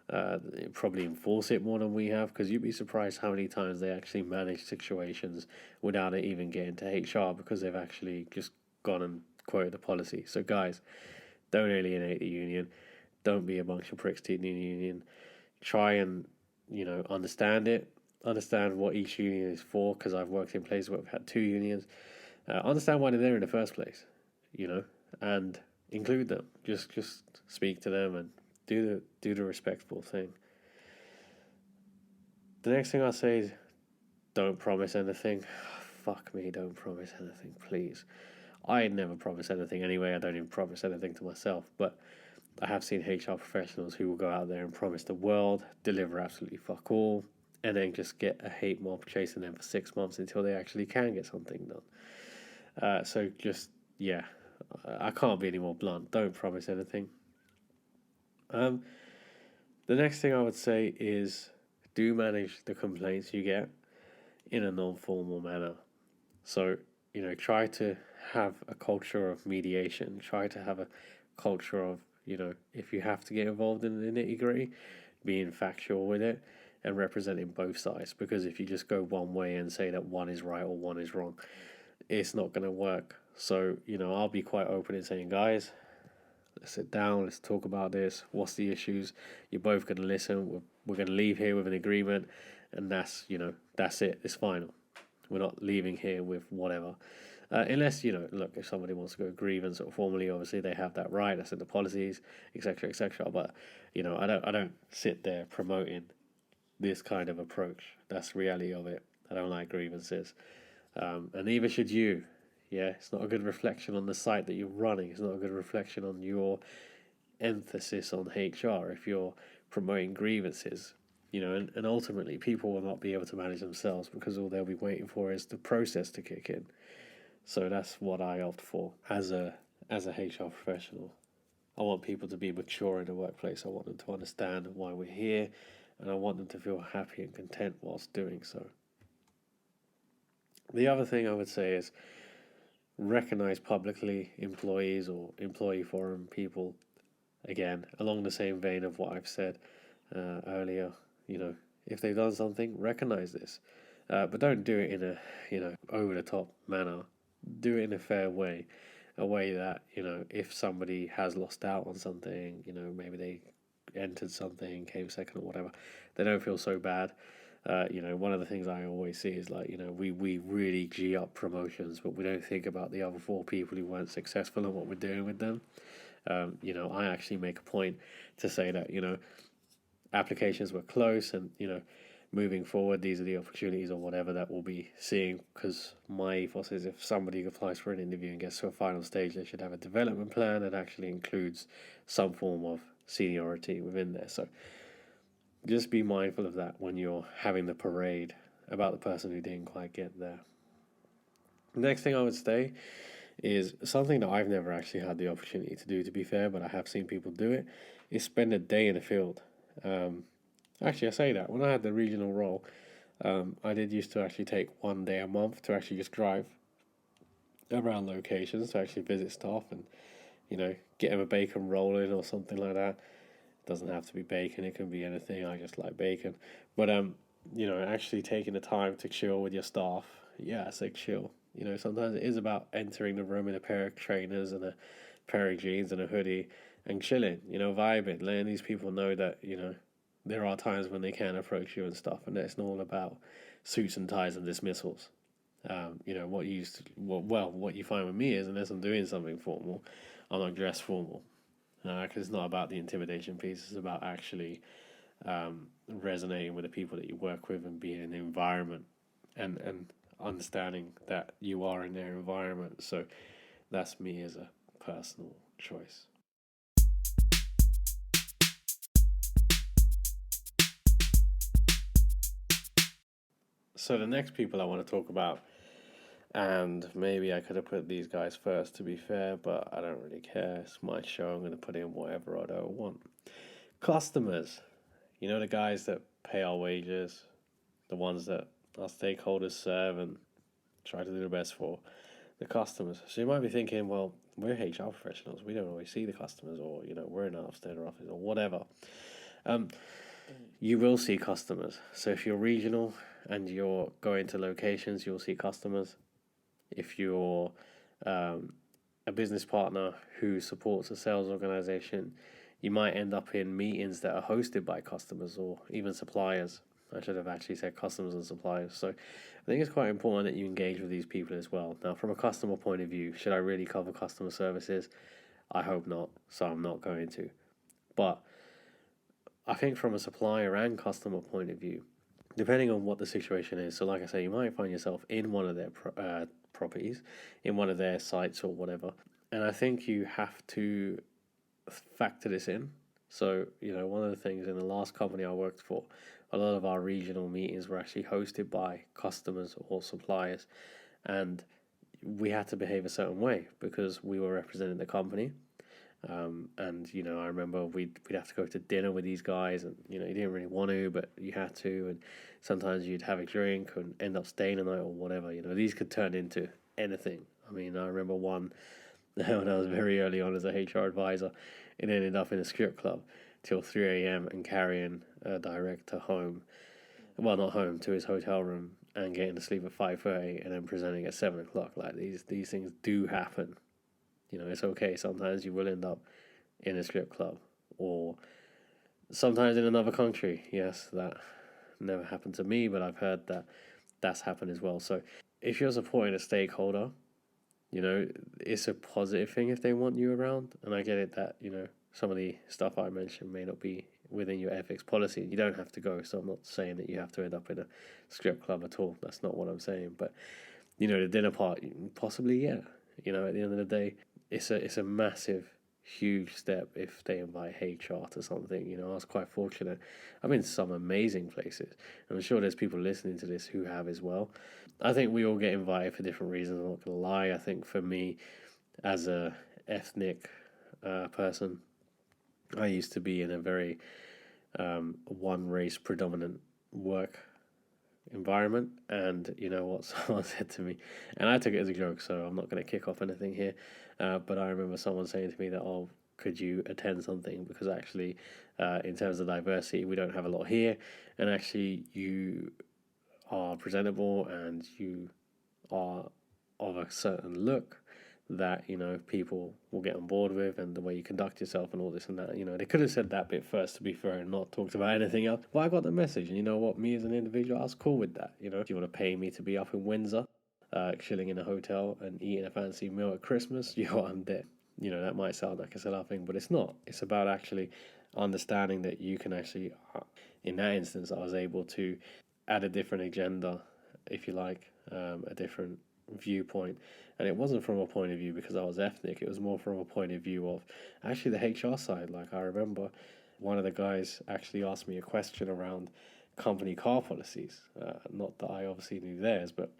They probably enforce it more than we have, because you'd be surprised how many times they actually manage situations without it even getting to HR, because they've actually just gone and quoted the policy. So guys, don't alienate the union. Don't be a bunch of pricks to the union. Try and, understand it. Understand what each union is for, because I've worked in places where we've had 2 unions. Understand why they're there in the first place, and include them. Just speak to them and do the respectful thing. The next thing I'll say is, don't promise anything. Fuck me, don't promise anything, please. I never promise anything anyway. I don't even promise anything to myself. But I have seen HR professionals who will go out there and promise the world, deliver absolutely fuck all, and then just get a hate mob chasing them for 6 months until they actually can get something done. I can't be any more blunt. Don't promise anything. The next thing I would say is, do manage the complaints you get in a non-formal manner. So, try to have a culture of mediation. Try to have a culture of, if you have to get involved in the nitty-gritty, being factual with it and representing both sides. Because if you just go one way and say that one is right or one is wrong, it's not going to work. So, I'll be quite open in saying, guys, let's sit down, let's talk about this. What's the issues? You're both going to listen. We're going to leave here with an agreement, and that's it. It's final. We're not leaving here with whatever. Unless, look, if somebody wants to go grievance or formally, obviously they have that right. That's in the policies, etc., etc. But, I don't sit there promoting this kind of approach. That's the reality of it. I don't like grievances. And neither should you. Yeah, it's not a good reflection on the site that you're running. It's not a good reflection on your emphasis on HR if you're promoting grievances. And ultimately people will not be able to manage themselves, because all they'll be waiting for is the process to kick in. So that's what I opt for as a HR professional. I want people to be mature in the workplace. I want them to understand why we're here, and I want them to feel happy and content whilst doing so. The other thing I would say is, recognize publicly employees or employee forum people, again, along the same vein of what I've said earlier. If they've done something, recognize this. But don't do it in a, over-the-top manner. Do it in a fair way. A way that, if somebody has lost out on something, maybe they entered something, came second or whatever, they don't feel so bad. One of the things I always see is we really G up promotions, but we don't think about the other 4 people who weren't successful and what we're doing with them. I actually make a point to say that, applications were close, and, moving forward, these are the opportunities or whatever that we'll be seeing, because my ethos is, if somebody applies for an interview and gets to a final stage, they should have a development plan that actually includes some form of seniority within there. So just be mindful of that when you're having the parade about the person who didn't quite get there. The next thing I would say is something that I've never actually had the opportunity to do, to be fair, but I have seen people do it, is spend a day in the field. Actually, I say that, when I had the regional role, I did used to actually take 1 day a month to actually just drive around locations to actually visit staff and, get them a bacon roll in or something like that. It doesn't have to be bacon, it can be anything. I just like bacon. But, actually taking the time to chill with your staff. Yeah, I say chill. Sometimes it is about entering the room in a pair of trainers and a pair of jeans and a hoodie and chilling, vibing, letting these people know that, there are times when they can approach you and stuff, and it's not all about suits and ties and dismissals. What you find with me is, unless I'm doing something formal, I'm not dressed formal, because it's not about the intimidation piece. It's about actually resonating with the people that you work with and being in the environment and understanding that you are in their environment. So that's me as a personal choice. So the next people I want to talk about, and maybe I could have put these guys first to be fair, but I don't really care. It's my show. I'm going to put in whatever I don't want. Customers. You know, the guys that pay our wages, the ones that our stakeholders serve and try to do the best for, the customers. So you might be thinking, well, we're HR professionals. We don't always see the customers, or, you know, we're in an upstairs office or whatever. You will see customers. So if you're regional and you're going to locations, you'll see customers. If you're a business partner who supports a sales organization, you might end up in meetings that are hosted by customers or even suppliers. I should have actually said customers and suppliers. So I think it's quite important that you engage with these people as well. Now, from a customer point of view, should I really cover customer services? I hope not, so I'm not going to. But I think from a supplier and customer point of view, depending on what the situation is, so like I say, you might find yourself in one of their properties, in one of their sites or whatever. And I think you have to factor this in. So, you know, one of the things in the last company I worked for, a lot of our regional meetings were actually hosted by customers or suppliers. And we had to behave a certain way because we were representing the company. And you know, I remember we'd have to go to dinner with these guys, and you know, you didn't really want to, but you had to. And sometimes you'd have a drink and end up staying a night or whatever. You know, these could turn into anything. I mean, I remember one when I was very early on as a HR advisor, it ended up in a strip club till 3 a.m. and carrying a director home, well, not home, to his hotel room, and getting to sleep at 5:30 and then presenting at 7 o'clock. Like these things do happen. You know, it's okay. Sometimes you will end up in a strip club or sometimes in another country. Yes, that never happened to me, but I've heard that that's happened as well. So if you're supporting a stakeholder, you know, it's a positive thing if they want you around. And I get it that, you know, some of the stuff I mentioned may not be within your ethics policy. You don't have to go. So I'm not saying that you have to end up in a strip club at all. That's not what I'm saying. But, you know, the dinner party, possibly, yeah. You know, at the end of the day, it's a massive, huge step if they invite HR to something. You know, I was quite fortunate. I've been to some amazing places. I'm sure there's people listening to this who have as well. I think we all get invited for different reasons. I'm not gonna lie. I think for me, as a ethnic person, I used to be in a very one race predominant work environment, and you know what someone said to me, and I took it as a joke, so I'm not going to kick off anything here, but I remember someone saying to me that, oh, could you attend something, because actually in terms of diversity we don't have a lot here, and actually you are presentable and you are of a certain look that, you know, people will get on board with, and the way you conduct yourself and all this and that. You know, they could have said that bit first, to be fair, and not talked about anything else. But I got the message, and you know what? Me as an individual, I was cool with that. You know, do you want to pay me to be up in Windsor, chilling in a hotel and eating a fancy meal at Christmas? You know what? I'm there. You know, that might sound like a sell-out thing, but it's not. It's about actually understanding that you can actually, in that instance, I was able to add a different agenda, if you like, a different viewpoint. And it wasn't from a point of view because I was ethnic, it was more from a point of view of actually the HR side. Like, I remember one of the guys actually asked me a question around company car policies. Not that I obviously knew theirs, but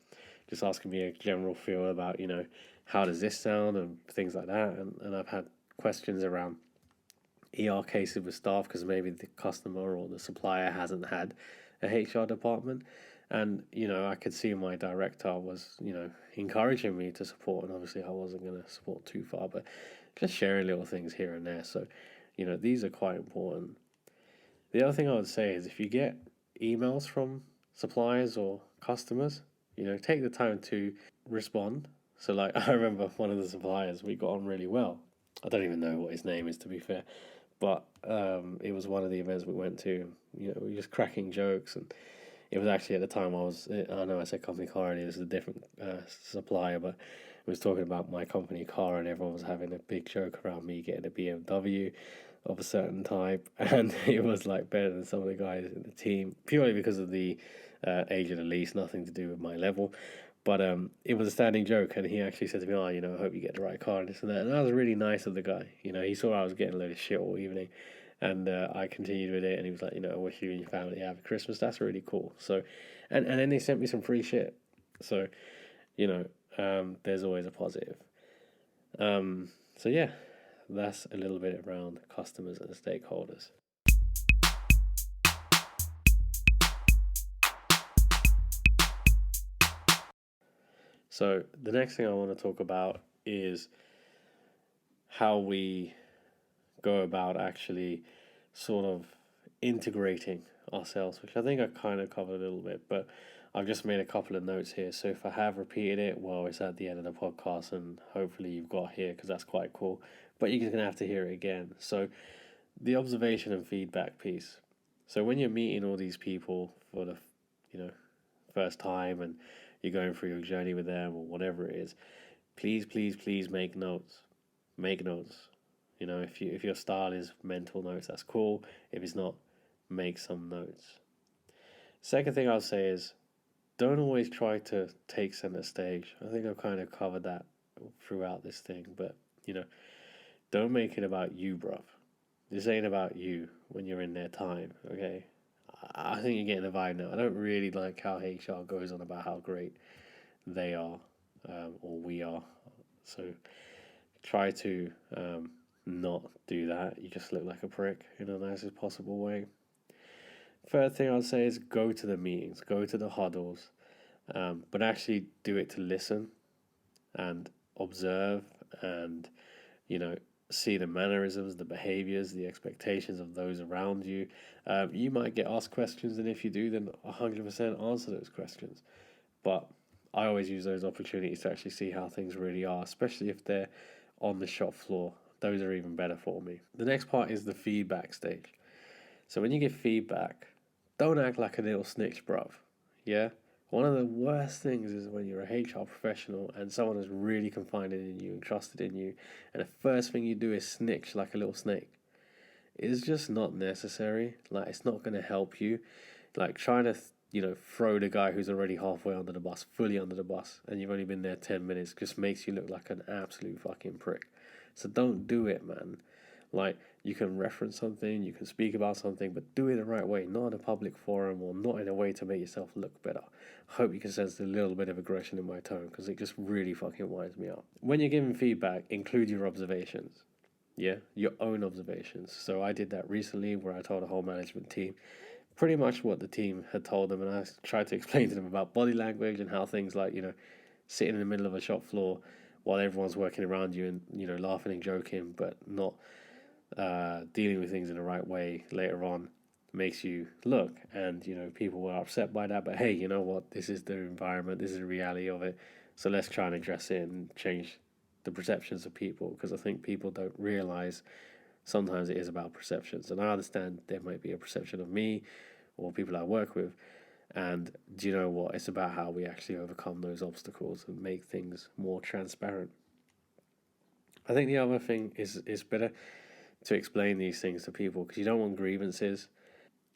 just asking me a general feel about, you know, how does this sound and things like that. And I've had questions around ER cases with staff because maybe the customer or the supplier hasn't had a HR department. And, you know, I could see my director was, you know, encouraging me to support. And obviously I wasn't going to support too far, but just sharing little things here and there. So, you know, these are quite important. The other thing I would say is if you get emails from suppliers or customers, you know, take the time to respond. So, like, I remember one of the suppliers, we got on really well. I don't even know what his name is, to be fair. But it was one of the events we went to. You know, we were just cracking jokes, and it was actually at the time I know I said company car earlier, this is a different supplier, but we was talking about my company car, and everyone was having a big joke around me getting a BMW. of a certain type, and it was like better than some of the guys in the team purely because of the age of the lease, nothing to do with my level. But it was a standing joke, and he actually said to me, "Oh, I hope you get the right car and this and that." And that was really nice of the guy. He saw I was getting a load of shit all evening, and I continued with it. And he was like, "I wish you and your family a happy Christmas." That's really cool. So, and then they sent me some free shit. So, there's always a positive. So yeah, that's a little bit around customers and stakeholders. So the next thing I want to talk about is how we go about actually sort of integrating ourselves, which I think I kind of covered a little bit, but I've just made a couple of notes here. So if I have repeated it, well, it's at the end of the podcast, and hopefully you've got here because that's quite cool. But you're going to have to hear it again. So the observation and feedback piece. So when you're meeting all these people for the first time and you're going through your journey with them or whatever it is, please, please, please make notes. Make notes. If your style is mental notes, that's cool. If it's not, make some notes. Second thing I'll say is don't always try to take center stage. I think I've kind of covered that throughout this thing, but don't make it about you, bruv. This ain't about you when you're in their time, okay? I think you're getting the vibe now. I don't really like how HR goes on about how great they are, or we are. So try to not do that. You just look like a prick in the nicest possible way. Third thing I'd say is go to the meetings, go to the huddles, but actually do it to listen and observe and, see the mannerisms, the behaviors, the expectations of those around you. You might get asked questions, and if you do, then 100% answer those questions. But I always use those opportunities to actually see how things really are, especially if they're on the shop floor. Those are even better for me. The next part is the feedback stage. So when you give feedback, don't act like a little snitch, bruv. Yeah? One of the worst things is when you're a HR professional and someone has really confided in you and trusted in you, and the first thing you do is snitch like a little snake. It's just not necessary. Like, it's not going to help you. Like, trying to, throw the guy who's already halfway under the bus, fully under the bus, and you've only been there 10 minutes, just makes you look like an absolute fucking prick. So don't do it, man. Like, you can reference something, you can speak about something, but do it the right way, not in a public forum or not in a way to make yourself look better. I hope you can sense a little bit of aggression in my tone because it just really fucking winds me up. When you're giving feedback, include your observations. Yeah, your own observations. So I did that recently where I told a whole management team pretty much what the team had told them, and I tried to explain to them about body language and how things like, sitting in the middle of a shop floor while everyone's working around you and, laughing and joking, but not dealing with things in the right way later on makes you look. And, people were upset by that, but hey, you know what? This is the environment, this is the reality of it. So let's try and address it and change the perceptions of people, because I think people don't realize sometimes it is about perceptions. And I understand there might be a perception of me or people I work with. And do you know what? It's about how we actually overcome those obstacles and make things more transparent. I think the other thing is better to explain these things to people because you don't want grievances.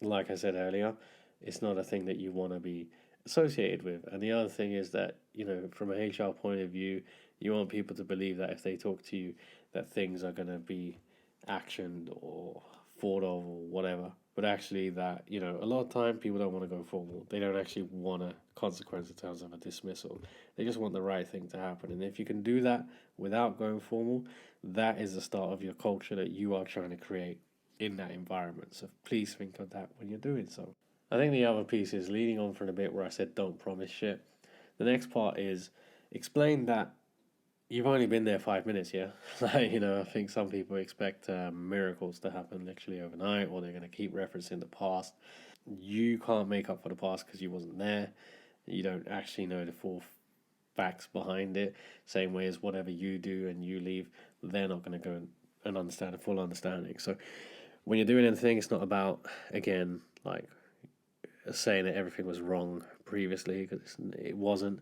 Like I said earlier, it's not a thing that you want to be associated with. And the other thing is that, from a HR point of view, you want people to believe that if they talk to you, that things are going to be actioned or thought of or whatever. But actually that, a lot of time people don't want to go formal. They don't actually want a consequence in terms of a dismissal. They just want the right thing to happen. And if you can do that without going formal, that is the start of your culture that you are trying to create in that environment. So please think of that when you're doing so. I think the other piece is leading on from a bit where I said don't promise shit. The next part is explain that you've only been there 5 minutes, yeah? I think some people expect miracles to happen literally overnight, or they're going to keep referencing the past. You can't make up for the past because you wasn't there. You don't actually know the full facts behind it. Same way as whatever you do and you leave, they're not going to go and understand a full understanding. So when you're doing anything, it's not about, again, like saying that everything was wrong previously, because it wasn't.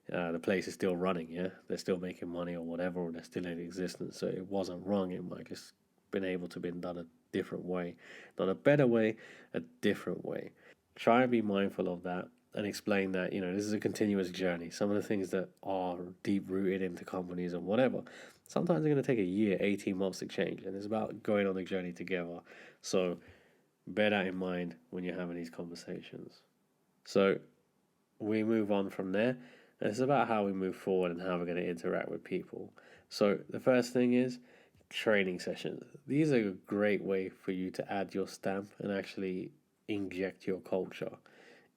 The place is still running, yeah? They're still making money or whatever, or they're still in existence, so it wasn't wrong. It might just been able to be done a different way. Not a better way, a different way. Try and be mindful of that and explain that, this is a continuous journey. Some of the things that are deep rooted into companies and whatever, sometimes they're going to take a year, 18 months to change. And it's about going on the journey together. So bear that in mind when you're having these conversations. So we move on from there. And it's about how we move forward and how we're going to interact with people. So the first thing is training sessions. These are a great way for you to add your stamp and actually inject your culture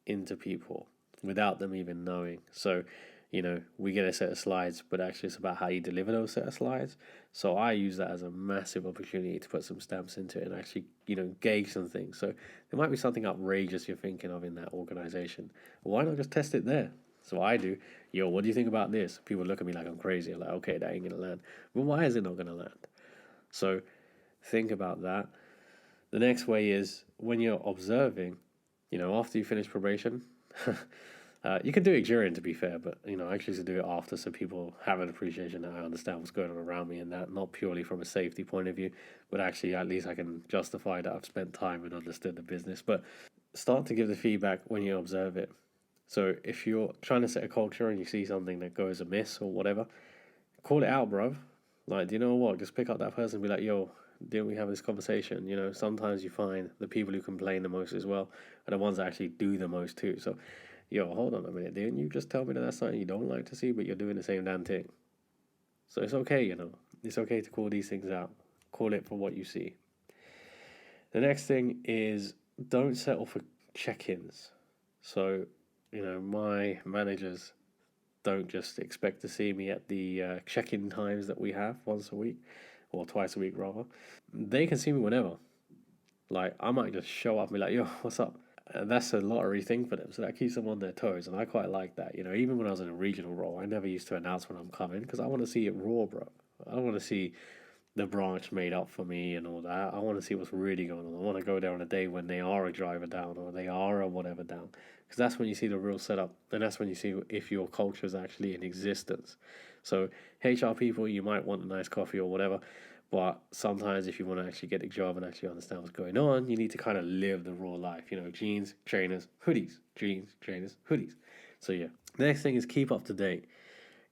into people without them even knowing. So, we get a set of slides, but actually it's about how you deliver those set of slides. So I use that as a massive opportunity to put some stamps into it and actually, gauge some things. So there might be something outrageous you're thinking of in that organization. Why not just test it there? So I do, what do you think about this? People look at me like I'm crazy. I'm like, okay, that ain't going to land. But why is it not going to land? So think about that. The next way is when you're observing, after you finish probation, you can do it during, to be fair, but, I actually do it after so people have an appreciation that I understand what's going on around me and that, not purely from a safety point of view, but actually at least I can justify that I've spent time and understood the business. But start to give the feedback when you observe it. So if you're trying to set a culture and you see something that goes amiss or whatever, call it out, bruv. Like, do you know what? Just pick up that person and be like, yo, didn't we have this conversation? Sometimes you find the people who complain the most as well are the ones that actually do the most too. So, hold on a minute. Didn't you just tell me that that's something you don't like to see, but you're doing the same damn thing? So it's okay, It's okay to call these things out. Call it for what you see. The next thing is don't settle for check-ins. So, my managers don't just expect to see me at the check-in times that we have once a week, or twice a week rather. They can see me whenever. Like, I might just show up and be like, yo, what's up? And that's a lottery thing for them, so that keeps them on their toes, and I quite like that. Even when I was in a regional role, I never used to announce when I'm coming, because I want to see it raw, bro. I don't want to see the branch made up for me and all that. I want to see what's really going on. I want to go there on a day when they are a driver down or they are a whatever down, because that's when you see the real setup, and that's when you see if your culture is actually in existence. So HR people, you might want a nice coffee or whatever, but sometimes if you want to actually get the job and actually understand what's going on, you need to kind of live the raw life. Jeans, trainers, hoodies. Jeans, trainers, hoodies. So yeah. The next thing is keep up to date.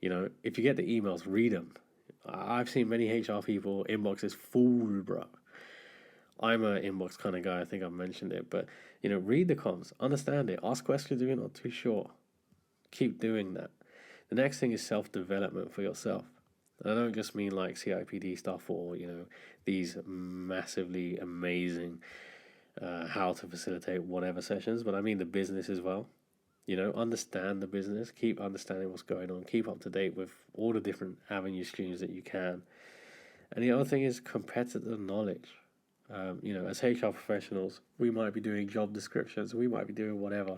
If you get the emails, read them. I've seen many HR people inboxes full, bro. I'm an inbox kind of guy. I think I've mentioned it, but read the comms, understand it, ask questions if you're not too sure. Keep doing that. The next thing is self-development for yourself. And I don't just mean like CIPD stuff or these massively amazing how to facilitate whatever sessions, but I mean the business as well. Understand the business, keep understanding what's going on, keep up to date with all the different avenue streams that you can. And the other thing is competitive knowledge. As HR professionals, we might be doing job descriptions, we might be doing whatever.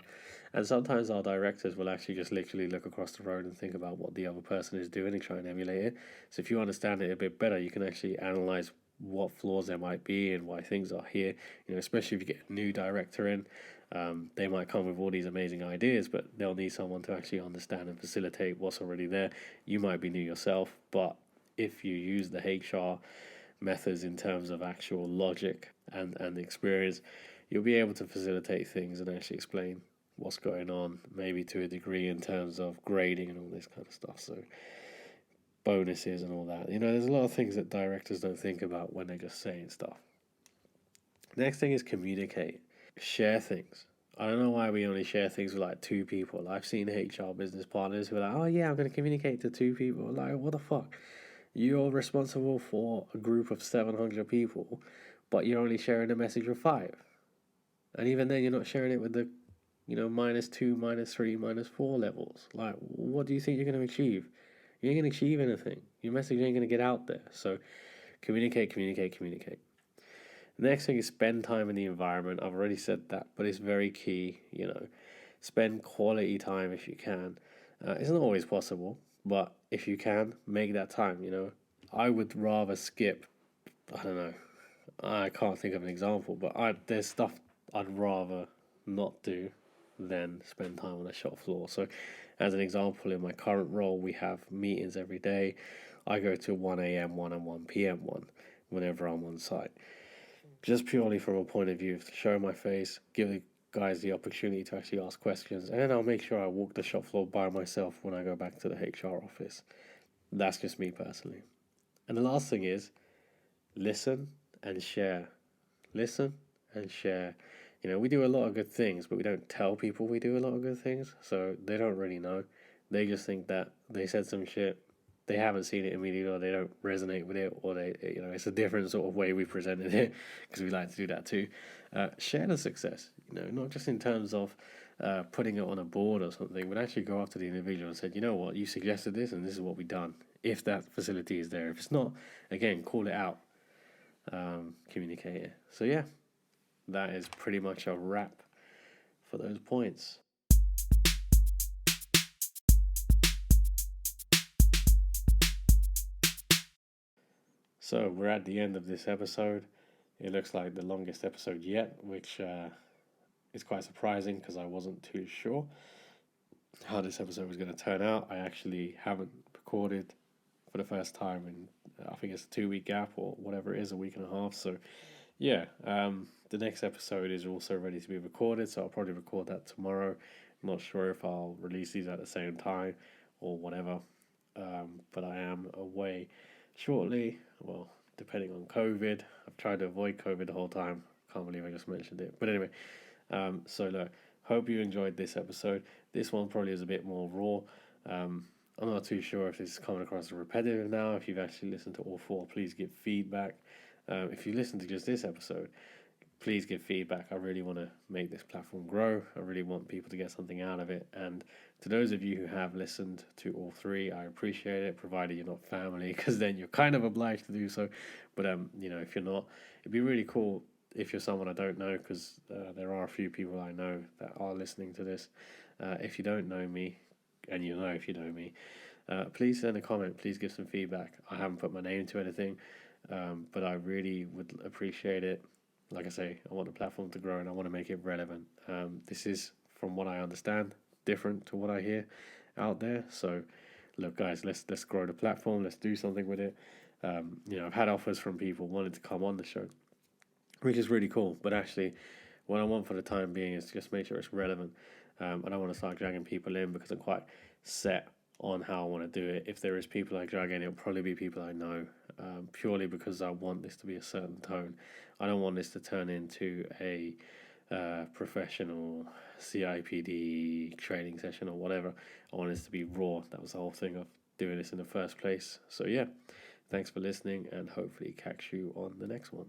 And sometimes our directors will actually just literally look across the road and think about what the other person is doing and try and emulate it. So if you understand it a bit better, you can actually analyze what flaws there might be and why things are here. Especially if you get a new director in, they might come with all these amazing ideas, but they'll need someone to actually understand and facilitate what's already there. You might be new yourself, but if you use the HR methods in terms of actual logic and experience, you'll be able to facilitate things and actually explain what's going on, maybe to a degree in terms of grading and all this kind of stuff. So bonuses and all that. There's a lot of things that directors don't think about when they're just saying stuff. Next thing is communicate. Share things. I don't know why we only share things with like two people. I've seen HR business partners who are like, oh yeah, I'm going to communicate to two people. Like, what the fuck? You're responsible for a group of 700 people, but you're only sharing a message with 5. And even then, you're not sharing it with the, -2, -3, -4 levels. Like, what do you think you're going to achieve? You ain't going to achieve anything. Your message ain't going to get out there. So communicate. The next thing is spend time in the environment. I've already said that, but it's very key. Spend quality time if you can. It's not always possible, but if you can, make that time. I would rather skip. I don't know. I can't think of an example, but there's stuff I'd rather not do than spend time on a shop floor. So, as an example, in my current role, we have meetings every day. I go to 1 a.m. one and 1 p.m. one. whenever I'm on site. Just purely from a point of view of showing my face, give the guys the opportunity to actually ask questions, and then I'll make sure I walk the shop floor by myself when I go back to the HR office. That's just me personally. And the last thing is listen and share. Listen and share. We do a lot of good things, but we don't tell people we do a lot of good things, so they don't really know. They just think that they said some shit, they haven't seen it immediately, or they don't resonate with it, or it's a different sort of way we presented it, because we like to do that too. Share the success, not just in terms of putting it on a board or something, but actually go after the individual and said, you know what, you suggested this, and this is what we've done. If that facility is there, if it's not, again, call it out, communicate it. So yeah, that is pretty much a wrap for those points. So we're at the end of this episode. It looks like the longest episode yet, which is quite surprising because I wasn't too sure how this episode was going to turn out. I actually haven't recorded for the first time in, I think it's a 2-week gap or whatever it is, a week and a half. So yeah, the next episode is also ready to be recorded, so I'll probably record that tomorrow. I'm not sure if I'll release these at the same time or whatever, but I am away shortly. Well, depending on COVID. I've tried to avoid COVID the whole time. Can't believe I just mentioned it. But anyway, so look, hope you enjoyed this episode. This one probably is a bit more raw. I'm not too sure if this is coming across as repetitive now. If you've actually listened to all 4, please give feedback. If you listen to just this episode, please give feedback. I really want to make this platform grow. I really want people to get something out of it. And to those of you who have listened to all 3, I appreciate it, provided you're not family, because then you're kind of obliged to do so. But, if you're not, it'd be really cool if you're someone I don't know, because there are a few people I know that are listening to this. If you don't know me, and if you know me, please send a comment. Please give some feedback. I haven't put my name to anything, but I really would appreciate it. Like I say, I want the platform to grow and I want to make it relevant. This is, from what I understand, different to what I hear out there. So, look, guys, let's grow the platform. Let's do something with it. I've had offers from people wanting to come on the show, which is really cool. But actually, what I want for the time being is to just make sure it's relevant. I don't want to start dragging people in because I'm quite set on how I want to do it. If there is people I drag in, it'll probably be people I know, purely because I want this to be a certain tone. I don't want this to turn into a professional CIPD training session or whatever. I want this to be raw. That was the whole thing of doing this in the first place. So yeah, thanks for listening, and hopefully catch you on the next one.